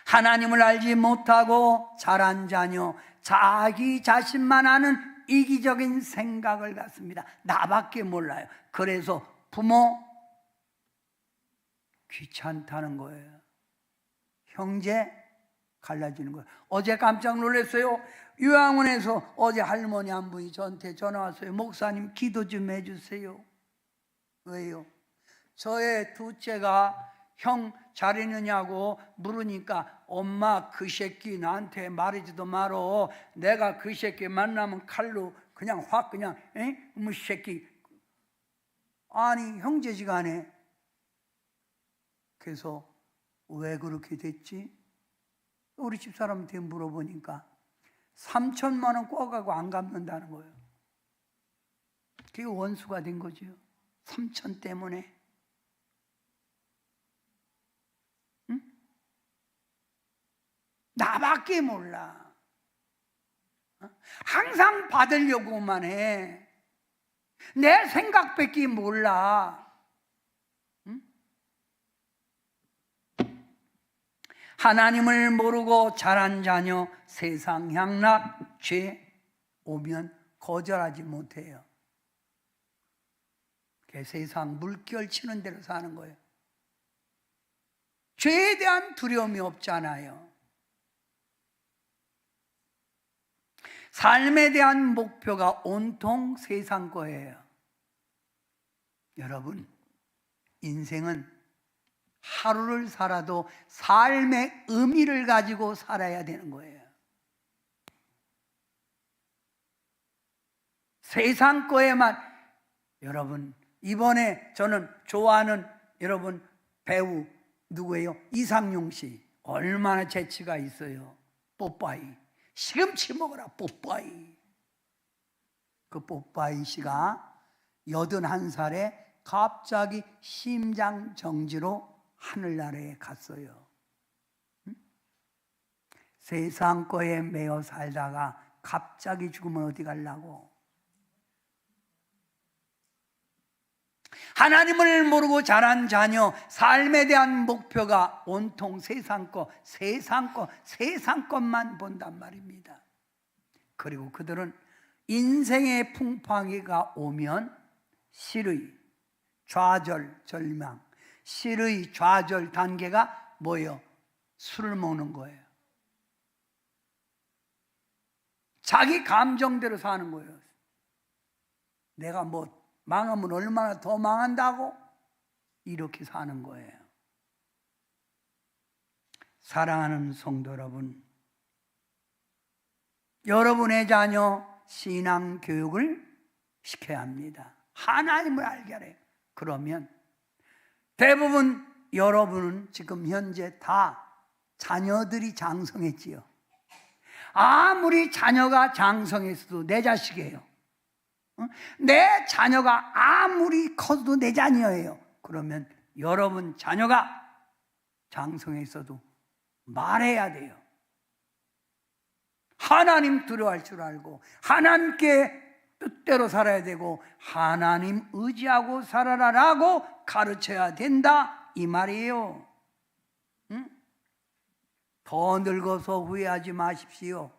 하나님을 알지 못하고 자란 자녀, 자기 자신만 아는 이기적인 생각을 갖습니다. 나밖에 몰라요. 그래서 부모 귀찮다는 거예요. 형제 갈라지는 거예요. 어제 깜짝 놀랐어요. 요양원에서 어제 할머니 한 분이 저한테 전화 왔어요. 목사님 기도 좀 해주세요. 왜요? 저의 둘째가 형 잘했느냐고 물으니까 엄마 그 새끼 나한테 말하지도 말어. 내가 그 새끼 만나면 칼로 그냥 확 그냥 뭐 새끼. 아니 형제지간에. 그래서 왜 그렇게 됐지? 우리 집사람한테 물어보니까 3천만 원 꿔가고 안 갚는다는 거예요. 그게 원수가 된 거죠. 3천 때문에. 응? 나밖에 몰라. 항상 받으려고만 해. 내 생각밖에 몰라. 응? 하나님을 모르고 자란 자녀, 세상 향락, 죄 오면 거절하지 못해요. 세상 물결 치는 대로 사는 거예요. 죄에 대한 두려움이 없잖아요. 삶에 대한 목표가 온통 세상 거예요. 여러분, 인생은 하루를 살아도 삶의 의미를 가지고 살아야 되는 거예요. 세상 거에만, 여러분 이번에 저는 좋아하는 여러분 배우 누구예요? 이상용 씨. 얼마나 재치가 있어요. 뽀빠이. 시금치 먹어라 뽀빠이. 그 뽀빠이 씨가 81살에 갑자기 심장 정지로 하늘나라에 갔어요. 세상 거에 매여 살다가 갑자기 죽으면 어디 가려고? 하나님을 모르고 자란 자녀, 삶에 대한 목표가 온통 세상 것만 본단 말입니다. 그리고 그들은 인생의 풍파기가 오면 실의, 좌절, 절망, 실의, 좌절 단계가 뭐예요? 술을 먹는 거예요. 자기 감정대로 사는 거예요. 내가 뭐 망하면 얼마나 더 망한다고? 이렇게 사는 거예요. 사랑하는 성도 여러분, 여러분의 자녀 신앙 교육을 시켜야 합니다. 하나님을 알게 하래요. 그러면 대부분 여러분은 지금 현재 다 자녀들이 장성했지요. 아무리 자녀가 장성했어도 내 자식이에요. 내 자녀가 아무리 커도 내 자녀예요. 그러면 여러분 자녀가 장성했어도 말해야 돼요. 하나님 두려워할 줄 알고 하나님께 뜻대로 살아야 되고 하나님 의지하고 살아라라고 가르쳐야 된다 이 말이에요. 응? 더 늙어서 후회하지 마십시오.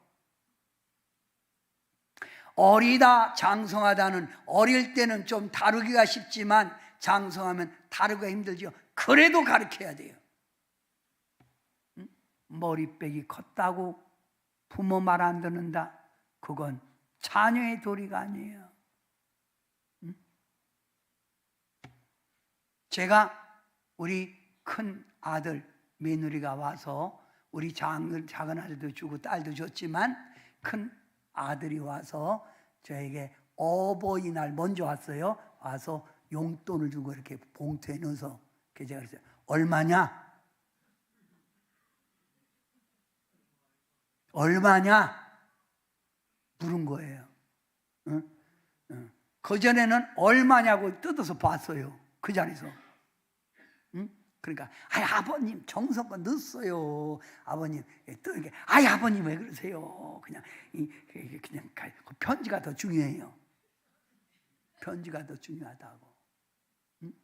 어리다 장성하다는 어릴 때는 좀 다루기가 쉽지만 장성하면 다루기가 힘들죠. 그래도 가르쳐야 돼요. 응? 머리빼기 컸다고 부모 말 안 듣는다. 그건 자녀의 도리가 아니에요. 응? 제가 우리 큰 아들 며느리가 와서 우리 작은 아들도 주고 딸도 줬지만 큰 아들이 와서 저에게 어버이날 먼저 왔어요. 와서 용돈을 주고 이렇게 봉투에 넣어서 제가 그랬어요. 얼마냐? 얼마냐? 물은 거예요. 응? 응. 그전에는 얼마냐고 뜯어서 봤어요. 그 자리에서. 응? 그러니까 아버님 정성껏 넣었어요. 아버님 아버님 왜 그러세요? 그냥 그 편지가 더 중요해요. 편지가 더 중요하다고. 응?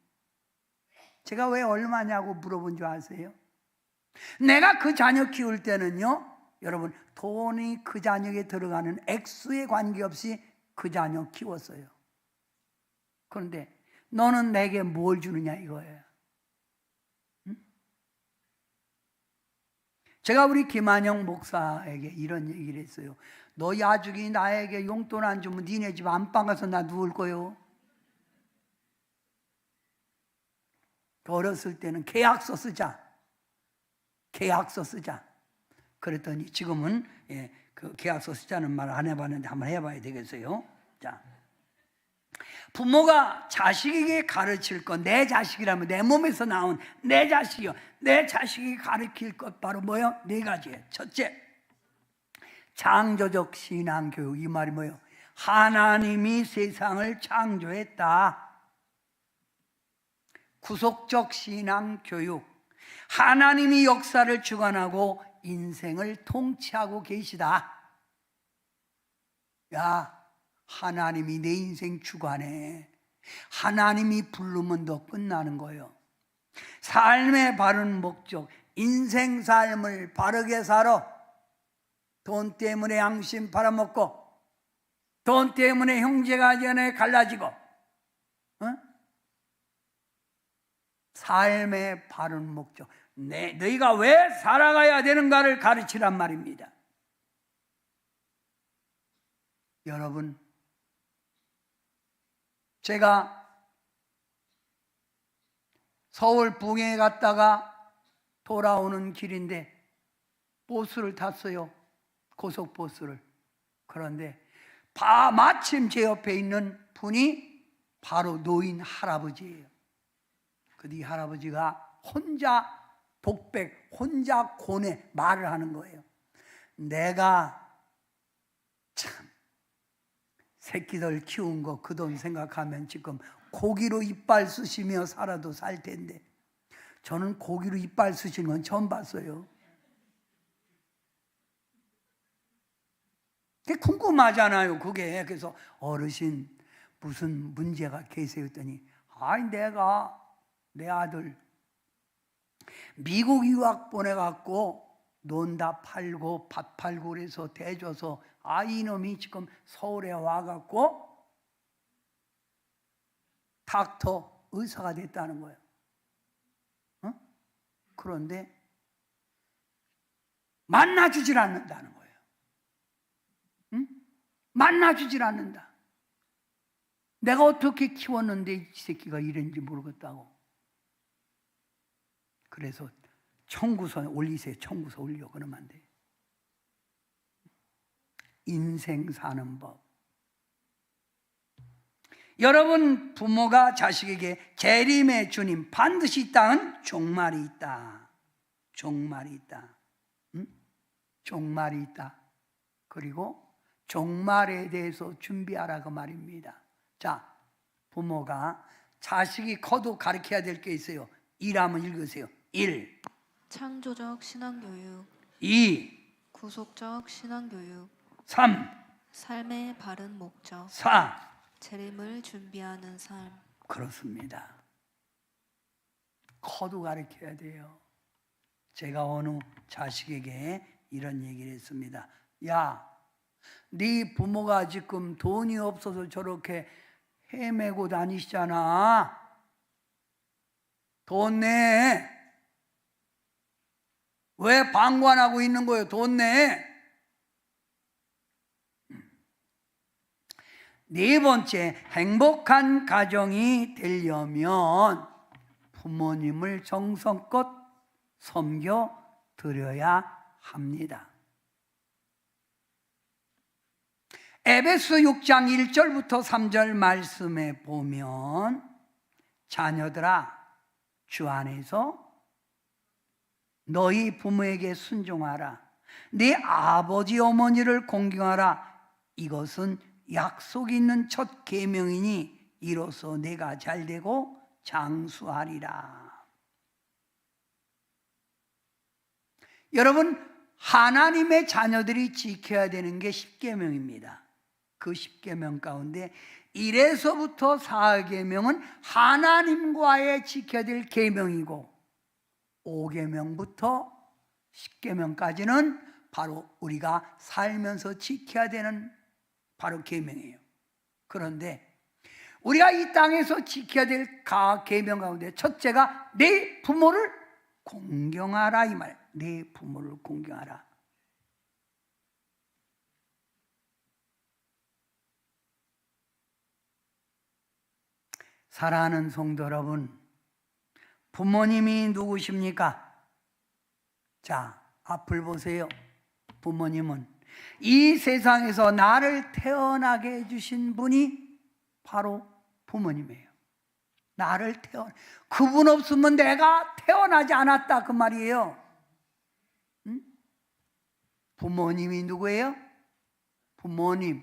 제가 왜 얼마냐고 물어본 줄 아세요? 내가 그 자녀 키울 때는요, 여러분 돈이 그 자녀에게 들어가는 액수에 관계없이 그 자녀 키웠어요. 그런데 너는 내게 뭘 주느냐 이거예요. 제가 우리 김한영 목사에게 이런 얘기를 했어요. 너 야죽이 나에게 용돈 안 주면 니네 집 안방 가서 나 누울 거요. 어렸을 때는 계약서 쓰자. 계약서 쓰자. 그랬더니 지금은 그 계약서 쓰자는 말 안 해봤는데 한번 해봐야 되겠어요. 자, 부모가 자식에게 가르칠 것, 내 자식이라면 내 몸에서 나온 내 자식이요. 내 자식이 가르칠 것 바로 뭐요? 네 가지예요. 첫째, 창조적 신앙교육. 이 말이 뭐예요? 하나님이 세상을 창조했다. 구속적 신앙교육. 하나님이 역사를 주관하고 인생을 통치하고 계시다. 야, 하나님이 내 인생 주관해. 하나님이 부르면 너 끝나는 거예요. 삶의 바른 목적, 인생 삶을 바르게 살아. 돈 때문에 양심 팔아먹고, 돈 때문에 형제가 전에 갈라지고, 삶의 바른 목적, 너희가 왜 살아가야 되는가를 가르치란 말입니다. 여러분, 제가 서울 붕에 갔다가 돌아오는 길인데 버스를 탔어요. 고속버스를. 그런데 마침 제 옆에 있는 분이 바로 노인 할아버지예요. 그 이 할아버지가 혼자 독백, 혼자 고뇌 말을 하는 거예요. 내가 참 새끼들 키운 거 그 돈 생각하면 지금 고기로 이빨 쑤시며 살아도 살 텐데, 저는 고기로 이빨 쑤시는 건 처음 봤어요. 그게 궁금하잖아요, 그게. 그래서 어르신 무슨 문제가 계세요 했더니, 아이 내가 내 아들 미국 유학 보내갖고 논다 팔고 밭 팔고 그래서 대줘서 이놈이 지금 서울에 와갖고 닥터 의사가 됐다는 거예요. 어? 그런데 만나주질 않는다는 거예요. 응? 만나주질 않는다. 내가 어떻게 키웠는데 이 새끼가 이랬는지 모르겠다고. 그래서 청구서에 올리세요. 청구서 올려. 그러면 안 돼. 인생 사는 법. 여러분, 부모가 자식에게 재림의 주님 반드시 있다는 종말이 있다. 종말이 있다. 응? 종말이 있다. 그리고 종말에 대해서 준비하라 그 말입니다. 자, 부모가 자식이 커도 가르쳐야 될 게 있어요. 1 한번 읽으세요. 1. 창조적 신앙교육. 2. 구속적 신앙교육. 3. 삶의 바른 목적. 4. 재림을 준비하는 삶. 그렇습니다. 커도 가르쳐야 돼요. 제가 어느 자식에게 이런 얘기를 했습니다. 야, 네 부모가 지금 돈이 없어서 저렇게 헤매고 다니시잖아. 돈 내. 왜 방관하고 있는 거예요? 돈 내. 네 번째, 행복한 가정이 되려면 부모님을 정성껏 섬겨 드려야 합니다. 에베소 6장 1절부터 3절 말씀에 보면, 자녀들아 주 안에서 너희 부모에게 순종하라. 네 아버지 어머니를 공경하라. 이것은 약속 있는 첫 계명이니 이로써 내가 잘되고 장수하리라. 여러분, 하나님의 자녀들이 지켜야 되는 게 10계명입니다. 그 10계명 가운데 1에서부터 4계명은 하나님과의 지켜야 될 계명이고, 5계명부터 10계명까지는 바로 우리가 살면서 지켜야 되는 바로 계명이에요. 그런데 우리가 이 땅에서 지켜야 될 계명 가운데 첫째가 내 부모를 공경하라 이 말. 내 부모를 공경하라. 사랑하는 성도 여러분, 부모님이 누구십니까? 자, 앞을 보세요. 부모님은 이 세상에서 나를 태어나게 해주신 분이 바로 부모님이에요. 나를 그분 없으면 내가 태어나지 않았다 그 말이에요. 응? 부모님이 누구예요? 부모님.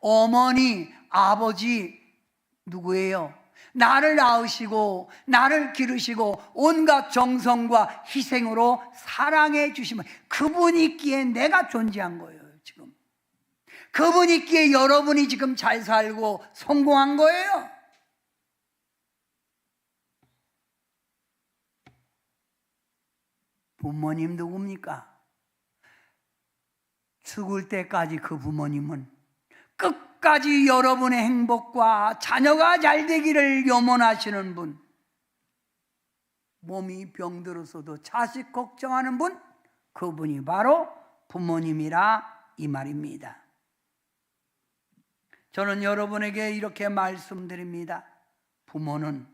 어머니, 아버지 누구예요? 나를 낳으시고 나를 기르시고 온갖 정성과 희생으로 사랑해 주시면 그분이 있기에 내가 존재한 거예요. 지금 그분이 있기에 여러분이 지금 잘 살고 성공한 거예요. 부모님 누굽니까? 죽을 때까지 그 부모님은 끝까지 여러분의 행복과 자녀가 잘 되기를 염원하시는 분, 몸이 병들어서도 자식 걱정하는 분, 그분이 바로 부모님이라 이 말입니다. 저는 여러분에게 이렇게 말씀드립니다. 부모는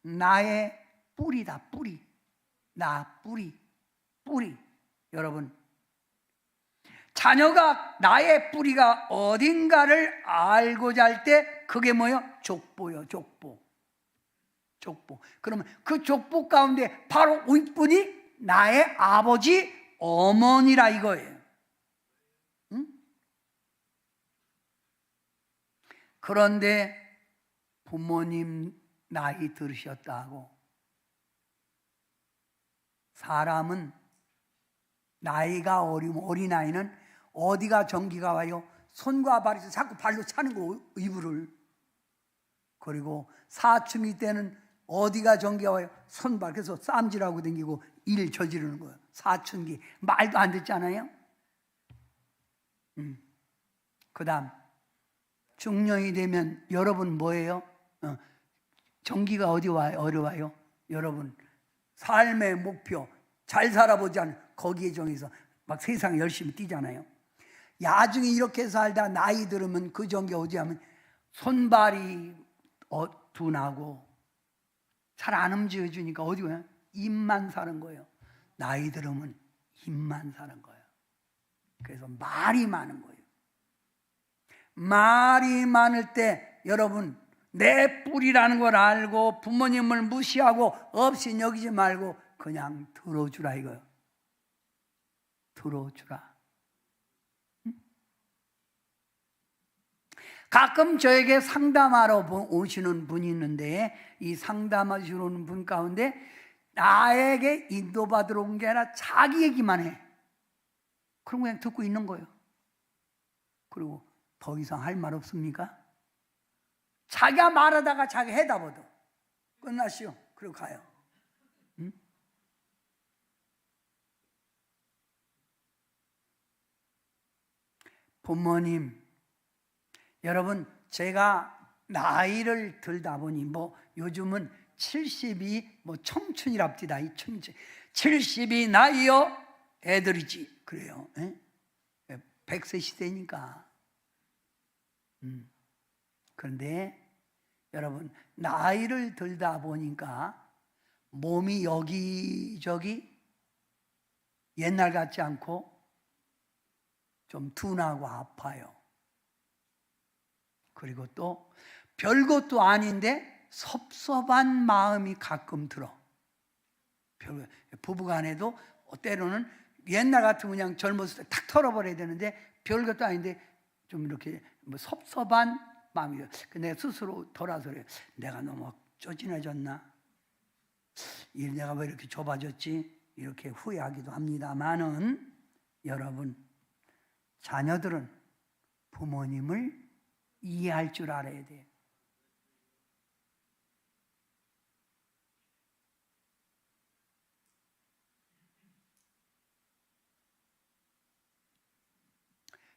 나의 뿌리다. 뿌리. 나 뿌리. 뿌리. 여러분, 자녀가 나의 뿌리가 어딘가를 알고자 할 때 그게 뭐예요? 족보요. 족보. 그러면 그 족보 가운데 바로 윗분이 나의 아버지 어머니라 이거예요. 응? 그런데 부모님 나이 들으셨다고 사람은 나이가 어리면 어린아이는 어디가 전기가 와요? 손과 발에서 자꾸 발로 차는 거 이불을. 그리고 사춘기 때는 어디가 전기가 와요? 손발. 그래서 쌈질하고 다니고 일 저지르는 거예요. 사춘기 말도 안 듣잖아요. 그 다음 중년이 되면 여러분 뭐예요? 전기가 어디 와요? 어려워요? 여러분 삶의 목표 잘 살아보자는 거기에 정해서 막 세상 열심히 뛰잖아요. 야중에 이렇게 살다 나이 들으면 그 전기 어디 하면 손발이 둔하고 잘 안 움직여주니까 어디 가요? 입만 사는 거예요. 나이 들으면 입만 사는 거예요. 그래서 말이 많은 거예요. 말이 많을 때 여러분 내 뿌리라는 걸 알고 부모님을 무시하고 없이 여기지 말고 그냥 들어주라 이거예요. 들어주라. 가끔 저에게 상담하러 오시는 분이 있는데 이 상담하시러 오는 분 가운데 나에게 인도받으러 온 게 아니라 자기 얘기만 해. 그럼 그냥 듣고 있는 거예요. 그리고 더 이상 할 말 없습니까? 자기가 말하다가 자기 해다 보도 끝나시오. 그리고 가요. 응? 부모님, 여러분 제가 나이를 들다 보니 뭐 요즘은 70이 뭐 청춘이랍디다. 이 청춘 70이 나이요 애들이지 그래요. 100세 시대니까. 그런데 여러분 나이를 들다 보니까 몸이 여기저기 옛날 같지 않고 좀 둔하고 아파요. 그리고 또 별것도 아닌데 섭섭한 마음이 가끔 들어. 부부간에도 때로는 옛날 같으면 그냥 젊었을 때 탁 털어버려야 되는데 별것도 아닌데 좀 이렇게 뭐 섭섭한 마음이. 내가 스스로 돌아서 그래. 내가 너무 쪼진해졌나? 내가 왜 이렇게 좁아졌지? 이렇게 후회하기도 합니다만은 여러분 자녀들은 부모님을 이해할 줄 알아야 돼요.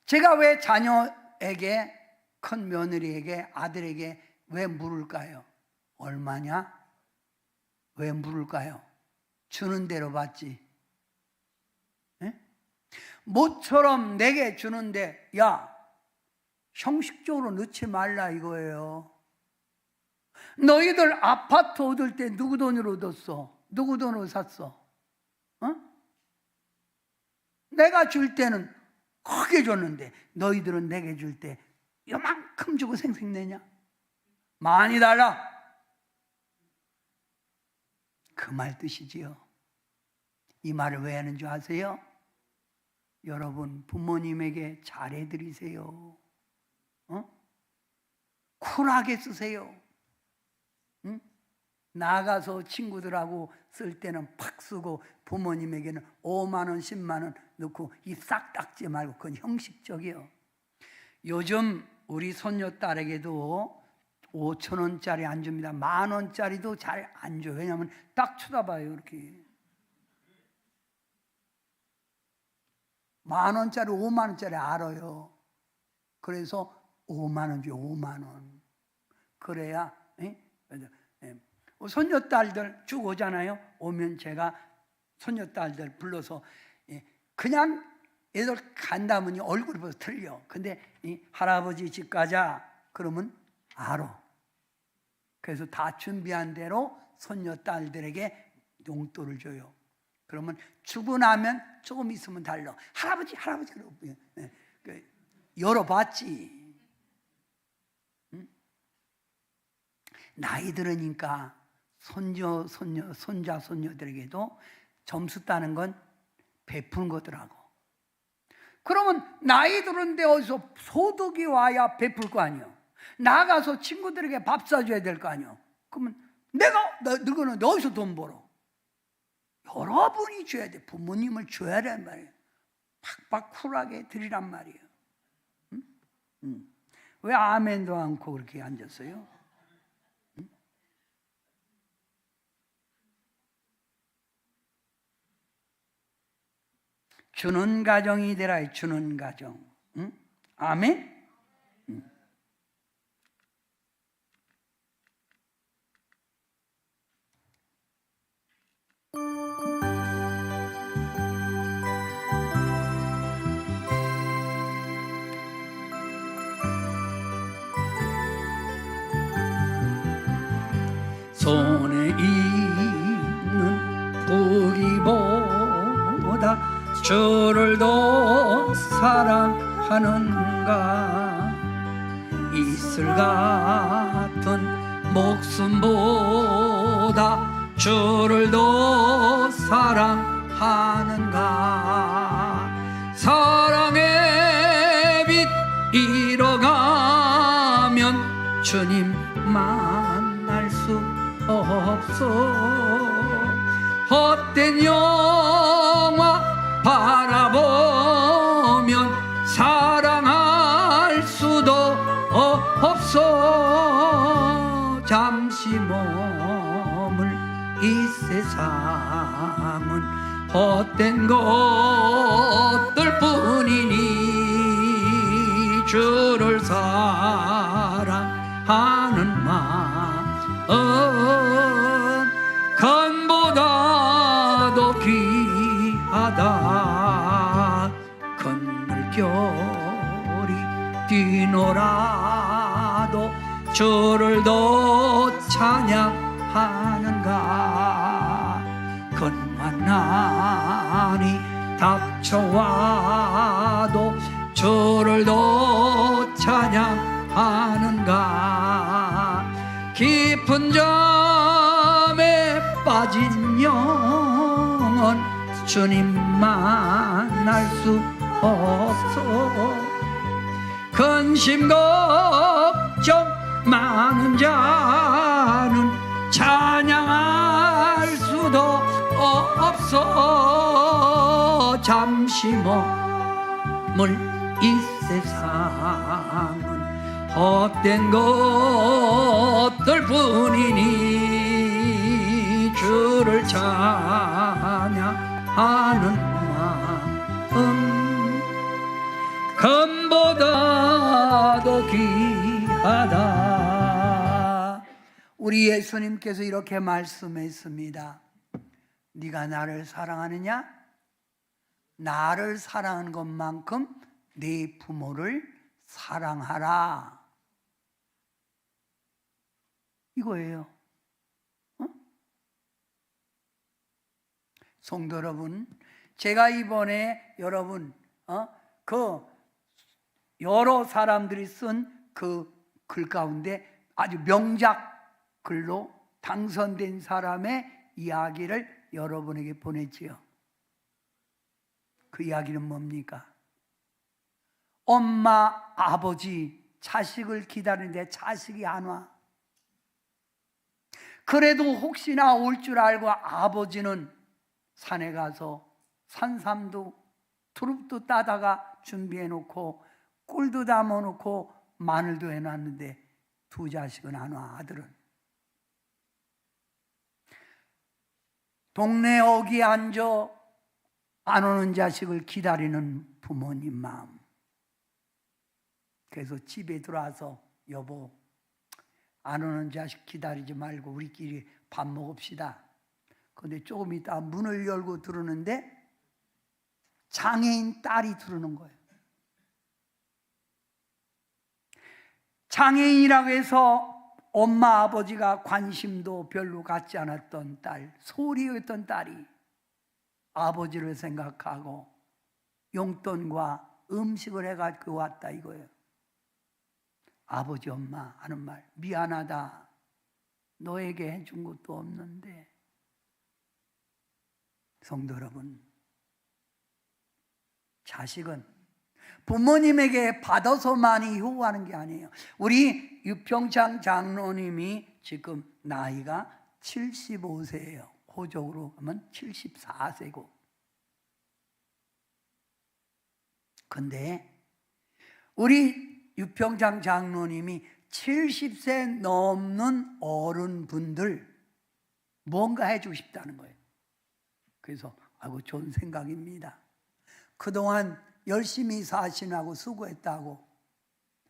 제가 왜 자녀에게 큰 며느리에게 아들에게 왜 물을까요? 얼마냐? 왜 물을까요? 주는 대로 받지. 에? 모처럼 내게 주는데 야 형식적으로 넣지 말라 이거예요. 너희들 아파트 얻을 때 누구 돈으로 얻었어? 누구 돈으로 샀어? 내가 줄 때는 크게 줬는데 너희들은 내게 줄 때 요만큼 주고 생색내냐? 많이 달라. 그 말 뜻이지요. 이 말을 왜 하는 줄 아세요? 여러분 부모님에게 잘해드리세요. 쿨하게 쓰세요. 나가서 친구들하고 쓸 때는 팍 쓰고 부모님에게는 5만 원, 10만 원 넣고 입 싹 닦지 말고 그건 형식적이요. 요즘 우리 손녀딸에게도 5천 원짜리 안 줍니다. 10,000원짜리도 잘 안 줘요. 왜냐하면 딱 쳐다봐요. 이렇게 10,000원짜리, 5만 원짜리 알아요. 그래서 5만 원 줘요. 5만 원. 그래야 손녀딸들 쭉 오잖아요. 오면 제가 손녀딸들 불러서 그냥 애들 간다면 얼굴이 벌써 틀려. 근데 할아버지 집 가자 그러면 알아. 그래서 다 준비한 대로 손녀딸들에게 용돈을 줘요. 그러면 주고 나면 조금 있으면 달러. 할아버지 그러고 열어봤지. 나이 들으니까 손자, 손녀들에게도 점수 따는 건 베푸는 거더라고. 그러면 나이 들었는데 어디서 소득이 와야 베풀 거 아니에요. 나가서 친구들에게 밥 사줘야 될 거 아니요. 그러면 너는 어디서 돈 벌어? 여러분이 줘야 돼. 부모님을 줘야 된단 말이에요. 팍팍 쿨하게 드리란 말이에요. 왜 아멘도 않고 그렇게 앉았어요? 주는 가정이 되라. 주는 가정. 아멘. 손에 있는 부귀보다 주를 더 사랑하는가. 이슬 같은 목숨보다 주를 더 사랑하는가. 사랑의 빛 잃어가면 주님 만날 수 없어. 헛된 영화 바라보면 사랑할 수도 없어. 잠시 머물 이 세상은 헛된 것들 뿐이니 주를 사랑하는 마음 금보다도 귀하다. 건물결이 뛰놀아도 주를 더 찬양하는가. 건만난이 닥쳐와도 주를 더 찬양하는가. 깊은 잠에 빠진 영혼 주님 만날 수 없어. 근심 걱정 많은 자는 찬양할 수도 없어. 잠시 머물 이 세상은 헛된 것들 뿐이니 주를 찬양하는 마음 금보다도 귀하다. 우리 예수님께서 이렇게 말씀했습니다. 네가 나를 사랑하느냐? 나를 사랑하는 것만큼 네 부모를 사랑하라. 이거예요. 성도 여러분, 제가 이번에 여러분 그 여러 사람들이 쓴 그 글 가운데 아주 명작 글로 당선된 사람의 이야기를 여러분에게 보냈지요. 그 이야기는 뭡니까? 엄마, 아버지 자식을 기다리는데 자식이 안 와. 그래도 혹시나 올 줄 알고 아버지는 산에 가서 산삼도 두릅도 따다가 준비해 놓고 꿀도 담아 놓고 마늘도 해놨는데 두 자식은 안 와. 아들은 동네 어귀에 앉아 안 오는 자식을 기다리는 부모님 마음. 그래서 집에 들어와서 여보, 안 오는 자식 기다리지 말고 우리끼리 밥 먹읍시다. 근데 조금 있다 문을 열고 들어오는데 장애인 딸이 들어오는 거예요. 장애인이라고 해서 엄마 아버지가 관심도 별로 갖지 않았던 딸, 소리였던 딸이 아버지를 생각하고 용돈과 음식을 해가지고 왔다 이거예요. 아버지 엄마 하는 말, 미안하다. 너에게 해준 것도 없는데. 성도 여러분, 자식은 부모님에게 받아서만이 효구하는 게 아니에요. 우리 유평창 장로님이 지금 나이가 75세예요. 호적으로 하면 74세고. 근데 우리 유평창 장로님이 70세 넘는 어른분들 뭔가 해주고 싶다는 거예요. 그래서 아이고 좋은 생각입니다. 그동안 열심히 사신하고 수고했다고.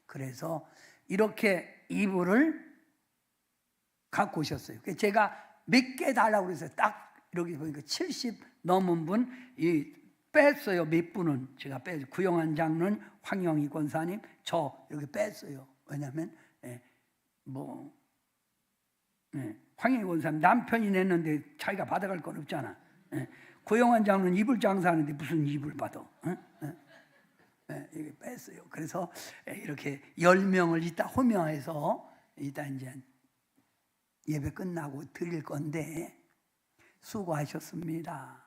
그래서 이렇게 이불을 갖고 오셨어요. 제가 몇 개 달라고 그랬어요. 딱 이렇게 보니까 70 넘은 분 뺐어요. 몇 분은 제가 뺐어요. 구영환 장로는, 황영희 권사님, 저 이렇게 뺐어요. 왜냐하면 황영희 권사님 남편이 냈는데 자기가 받아갈 건 없잖아. 구영환 장로는 이불 장사하는데 무슨 이불 받아? 이렇게 뺐어요. 그래서 이렇게 10명을 이따 호명해서 이따 이제 예배 끝나고 드릴 건데 수고하셨습니다.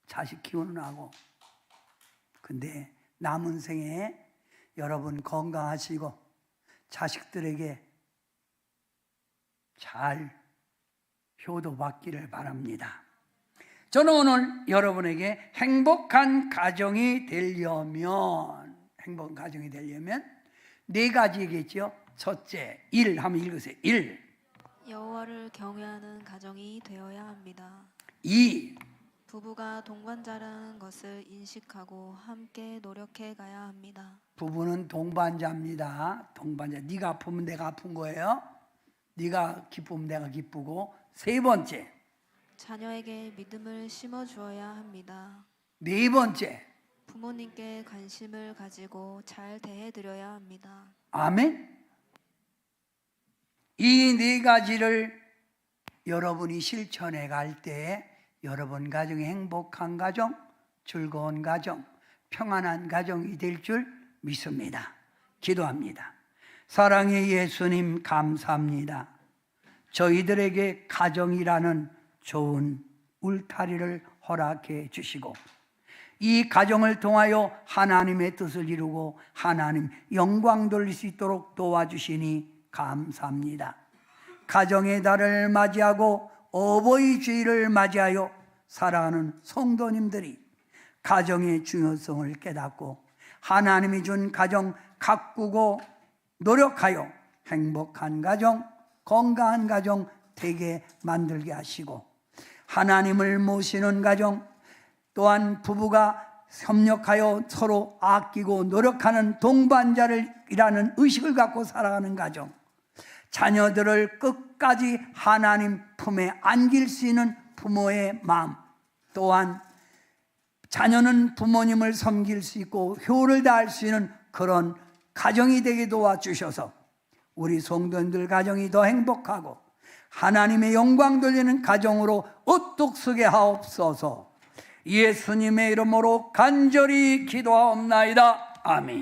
자식 키우느라고. 근데 남은 생에 여러분 건강하시고 자식들에게 잘 효도받기를 바랍니다. 저는 오늘 여러분에게 행복한 가정이 되려면 네 가지겠죠. 첫째, 일 하면 읽으세요. 일. 여호와를 경외하는 가정이 되어야 합니다. 2. 부부가 동반자라는 것을 인식하고 함께 노력해 가야 합니다. 부부는 동반자입니다. 동반자. 네가 아프면 내가 아픈 거예요. 네가 기쁘면 내가 기쁘고. 3번째, 자녀에게 믿음을 심어 주어야 합니다. 4번째, 부모님께 관심을 가지고 잘 대해 드려야 합니다. 아멘. 이 4가지를 여러분이 실천해 갈 때 여러분 가정이 행복한 가정, 즐거운 가정, 평안한 가정이 될 줄 믿습니다. 기도합니다. 사랑의 예수님 감사합니다. 저희들에게 가정이라는 좋은 울타리를 허락해 주시고 이 가정을 통하여 하나님의 뜻을 이루고 하나님 영광 돌릴 수 있도록 도와주시니 감사합니다. 가정의 달을 맞이하고 어버이 주일을 맞이하여 살아가는 성도님들이 가정의 중요성을 깨닫고 하나님이 준 가정 가꾸고 노력하여 행복한 가정, 건강한 가정 되게 만들게 하시고 하나님을 모시는 가정, 또한 부부가 협력하여 서로 아끼고 노력하는 동반자를이라는 의식을 갖고 살아가는 가정, 자녀들을 끝까지 하나님 품에 안길 수 있는 부모의 마음, 또한 자녀는 부모님을 섬길 수 있고 효를 다할 수 있는 그런 가정이 되게 도와주셔서 우리 성도님들 가정이 더 행복하고 하나님의 영광 돌리는 가정으로 우뚝 서게 하옵소서. 예수님의 이름으로 간절히 기도하옵나이다. 아멘.